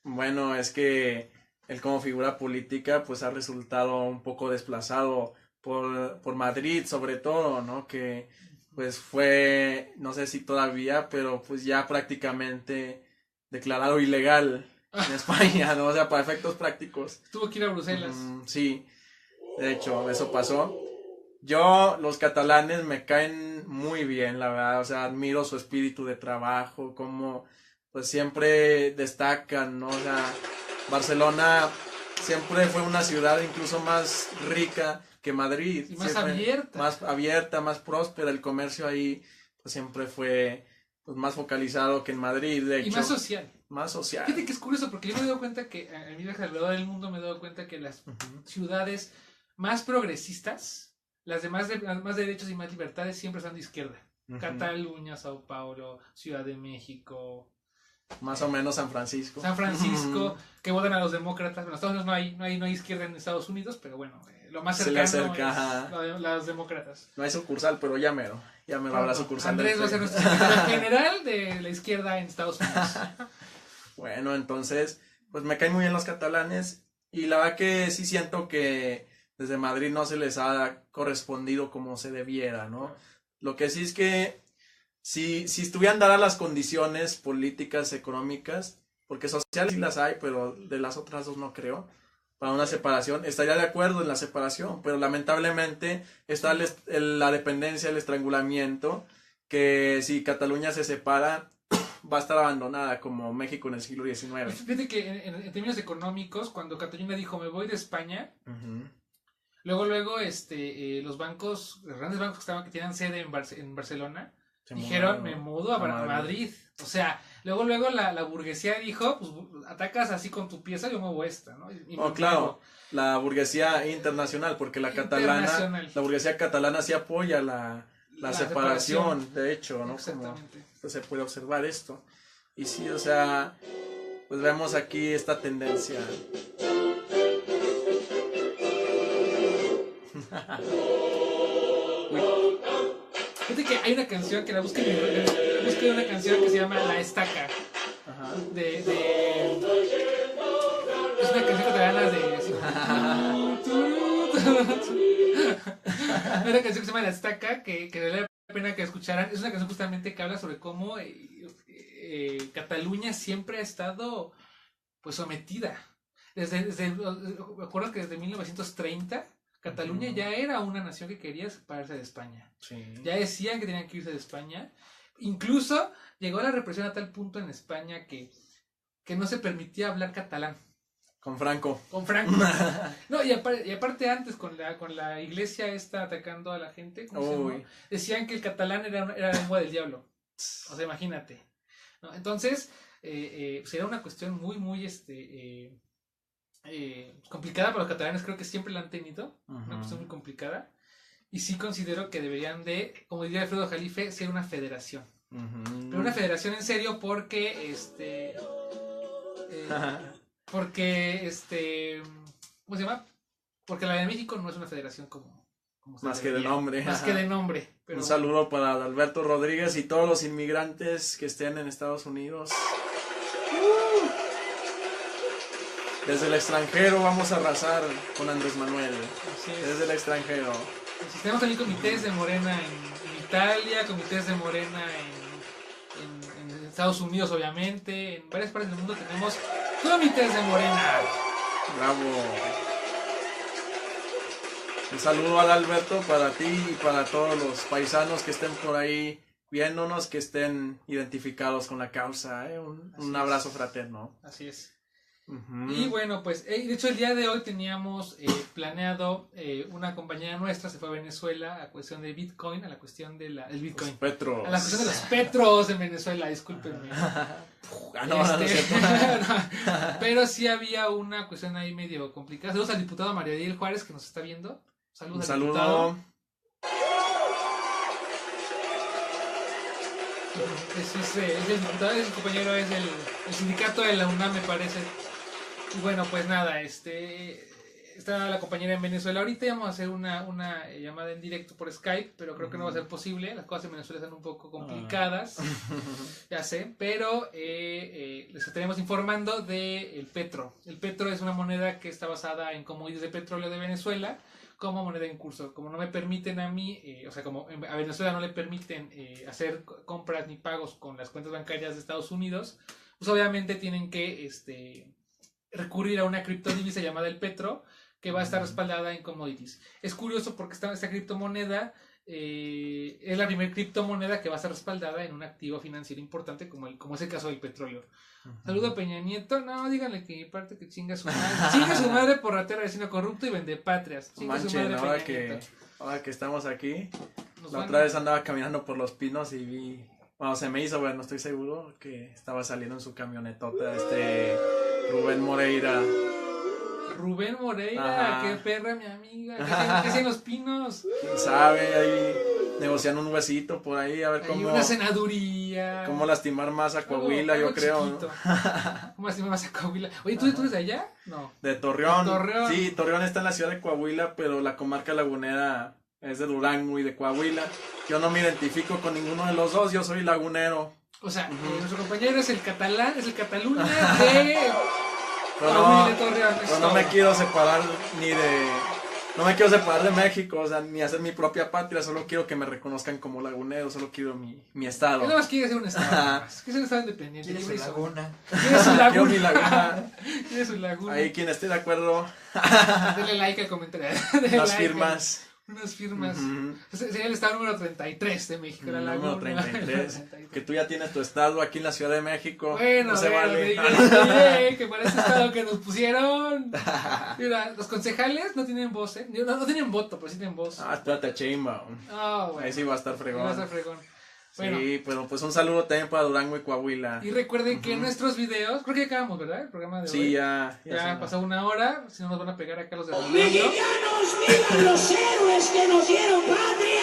Bueno, es que él como figura política pues ha resultado un poco desplazado por Madrid sobre todo, ¿no? Que pues fue, no sé si todavía, pero pues ya prácticamente declarado ilegal en España, ¿no? O sea, para efectos prácticos. Tuvo que ir a Bruselas. Sí, de hecho, eso pasó. Los catalanes me caen muy bien, la verdad, o sea, admiro su espíritu de trabajo, como pues siempre destacan, ¿no? O sea, Barcelona siempre fue una ciudad incluso más rica que Madrid. Y más siempre abierta. Más abierta, más próspera, el comercio ahí pues siempre fue pues, más focalizado que en Madrid, de hecho. Y más social. Más social. Fíjate que es curioso porque yo me he dado cuenta que en mi viaje alrededor del mundo me he dado cuenta que las ciudades más progresistas, las de más derechos y más libertades siempre son de izquierda. Ujú. Cataluña, Sao Paulo, Ciudad de México, Más o menos San Francisco. San Francisco, que votan a los demócratas. Bueno, Estados Unidos no hay izquierda en Estados Unidos, pero bueno, lo más Se le cercano acerca, es los demócratas. No hay sucursal, pero ya mero habrá sucursal. Andrés va a ser nuestro secretario general de la izquierda en Estados Unidos. Bueno, entonces, pues me caen muy bien los catalanes y la verdad que sí siento que desde Madrid no se les ha correspondido como se debiera, ¿no? Lo que sí es que si estuvieran dadas las condiciones políticas, económicas, porque sociales sí las hay, pero de las otras dos no creo, para una separación, estaría de acuerdo en la separación, pero lamentablemente está la dependencia, el estrangulamiento, que si Cataluña se separa, va a estar abandonada como México en el siglo XIX. Fíjate que en términos económicos, cuando Cataluña dijo me voy de España, Uh-huh. luego los bancos, los grandes bancos que tenían sede en Barcelona, dijeron me mudo a Madrid. O sea, luego la burguesía dijo, pues atacas así con tu pieza, yo muevo esta, ¿no? Claro, la burguesía internacional, porque la burguesía catalana sí apoya la separación, de hecho, ¿no? Exactamente. Como se puede observar esto. Y sí, o sea, pues vemos aquí esta tendencia. Fíjate que hay una canción que la busqué una canción que se llama La Estaca. Ajá. Es una canción catalana de... Una canción que se llama La Estaca que vale la pena que escucharan. Es una canción justamente que habla sobre cómo Cataluña siempre ha estado pues sometida. ¿Me acuerdas que desde 1930 Cataluña ya era una nación que quería separarse de España? Sí. Ya decían que tenían que irse de España. Incluso llegó la represión a tal punto en España que no se permitía hablar catalán. Con Franco. Con Franco. No, y aparte antes con la iglesia esta atacando a la gente, ¿cómo se llama? Decían que el catalán era lengua del diablo. O sea, imagínate, ¿no? Entonces, pues era una cuestión muy, muy complicada para los catalanes. Creo que siempre la han tenido. Una cuestión muy complicada. Y sí considero que deberían de, como diría Alfredo Jalife, ser una federación. Pero una federación en serio porque ¿cómo se llama? Porque la de México no es una federación como más que de nombre. Más que de nombre. Pero... Un saludo para Alberto Rodríguez y todos los inmigrantes que estén en Estados Unidos. Desde el extranjero vamos a arrasar con Andrés Manuel. Así es. Desde el extranjero. Pues tenemos también comités de Morena en Italia, comités de Morena en Estados Unidos, obviamente. En varias partes del mundo tenemos comités de Morena. Bravo. Un saludo al Alberto para ti y para todos los paisanos que estén por ahí viéndonos, que estén identificados con la causa. Un abrazo fraterno. Así es. Uh-huh. Y bueno, pues, de hecho el día de hoy teníamos planeado, una compañera nuestra se fue a Venezuela a cuestión de Bitcoin, a la cuestión de el Bitcoin. Los petros. A la cuestión de los petros en Venezuela, discúlpenme. No es cierto. Pero sí había una cuestión ahí medio complicada. Saludos al diputado Mario Díaz Juárez que nos está viendo. Saludos Un al diputado. saludo. Es el diputado, es el compañero, es el sindicato de la UNAM, me parece. Y bueno, pues nada, está la compañera en Venezuela. Ahorita vamos a hacer una llamada en directo por Skype, pero creo que no va a ser posible. Las cosas en Venezuela están un poco complicadas, ya sé, pero les estaremos informando del petro. El petro es una moneda que está basada en commodities de petróleo de Venezuela como moneda en curso. Como no me permiten a mí, o sea, como a Venezuela no le permiten hacer compras ni pagos con las cuentas bancarias de Estados Unidos, pues obviamente tienen que recurrir a una criptodivisa llamada el petro, que va a estar respaldada en commodities. Es curioso porque esta criptomoneda es la primera criptomoneda que va a estar respaldada en un activo financiero importante como es el caso del petróleo. Saludo a Peña Nieto. No, díganle que parte que chinga su madre. Chinga su madre por ratero, vecino corrupto y vendepatrias. Chinga su madre, ahora que estamos aquí, Nos la van- otra vez andaba caminando por los pinos y vi, bueno, se me hizo, bueno, no estoy seguro, que estaba saliendo en su camionetota Rubén Moreira. Rubén Moreira, Ajá. qué perra mi amiga. ¿Qué hacen los pinos? ¿Quién sabe? Ahí negociando un huesito por ahí, a ver Hay una senaduría. cómo lastimar más a Coahuila, Algo yo creo, ¿no? chiquito. ¿Cómo lastimar más a Coahuila? Oye, ¿tú eres de allá? No. De Torreón. De Torreón. Sí, Torreón está en la ciudad de Coahuila, pero la comarca lagunera es de Durango y de Coahuila. Yo no me identifico con ninguno de los dos, yo soy lagunero. O sea, nuestro compañero es el catalán, es el Cataluña de Pero Coahuila no, y Torreón. pero no me quiero separar no me quiero separar de México, o sea, ni hacer mi propia patria, solo quiero que me reconozcan como lagunero, solo quiero mi estado. Él nada más quiere ser un estado. Es que es un estado independiente. Quiere su libre y soberano. laguna. Quiere su laguna. Quiero mi laguna. Quiere su laguna. Ahí quien esté de acuerdo, Dele like al comentario. Dele las like. firmas. Unas firmas. Ujú. Sería el estado número 33 de México, la Número laguna. 33. Que tú ya tienes tu estado aquí en la Ciudad de México. Bueno, no se vale. que para ese estado que nos pusieron. Mira, los concejales no tienen voz, ¿eh? No tienen voto, pero sí tienen voz. Ah, espérate a Sheinbaum. Ah, bueno. Ahí sí va a estar fregón. Va a estar fregón. Bueno, Sí, pero pues un saludo también para Durango y Coahuila. y recuerden que nuestros videos, creo que ya acabamos, ¿verdad? El programa de hoy. Sí, ya Ya pasó una hora, si no nos van a pegar acá los de ¡Mexicanos, vivan los héroes que nos dieron patria!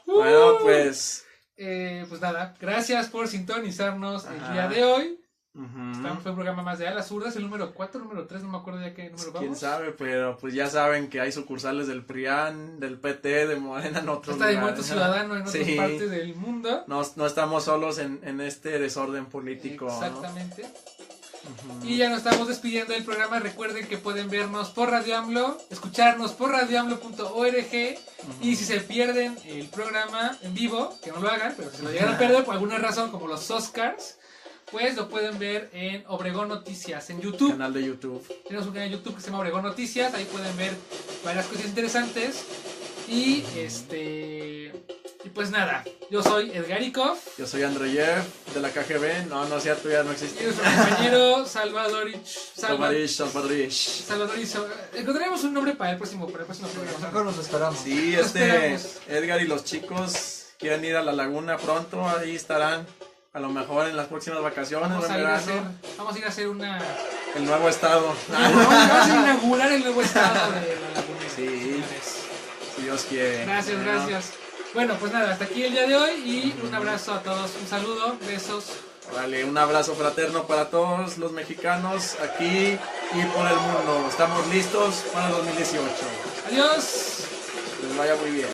Bueno, pues. Pues nada, gracias por sintonizarnos el Ajá. día de hoy. Ujú. Fue un programa más de A las Zurdas, el número 4, número 3, no me acuerdo ya qué número vamos. Quién sabe, pero pues ya saben que hay sucursales del PRIAN, del PT, de Morena en otros Está de lugares. Movimiento Ciudadano en otras Sí. partes del mundo. No estamos solos en este desorden político. ¿no? Exactamente. Y ya nos estamos despidiendo del programa. Recuerden que pueden vernos por Radio AMLO, escucharnos por radioamlo.org. Y si se pierden el programa en vivo, que no lo hagan, pero si se lo llegan a perder por alguna razón, como los Oscars, pues lo pueden ver en Obregón Noticias, en YouTube. Canal de YouTube. Tenemos un canal de YouTube que se llama Obregón Noticias. Ahí pueden ver varias cosas interesantes. Y y pues nada, yo soy Edgarikov. Yo soy Andreyev de la KGB. No, no es cierto, ya no Y existe. nuestro compañero Salvadorich. Salvadorish. Encontraremos un nombre para el próximo programa. Mejor nos esperamos. Sí, Lo esperamos. Edgar y los chicos quieren ir a la laguna pronto, ahí estarán. A lo mejor en las próximas vacaciones, Vamos en a ir a hacer, verano, vamos a ir a hacer una. el nuevo estado. Vamos a inaugurar el nuevo estado de la laguna. Sí. señores. Si Dios quiere. Gracias, Bueno, gracias. Bueno, pues nada, hasta aquí el día de hoy y un abrazo a todos, un saludo, besos. Vale, un abrazo fraterno para todos los mexicanos aquí y por el mundo. Estamos listos para 2018. Adiós. Que les vaya muy bien.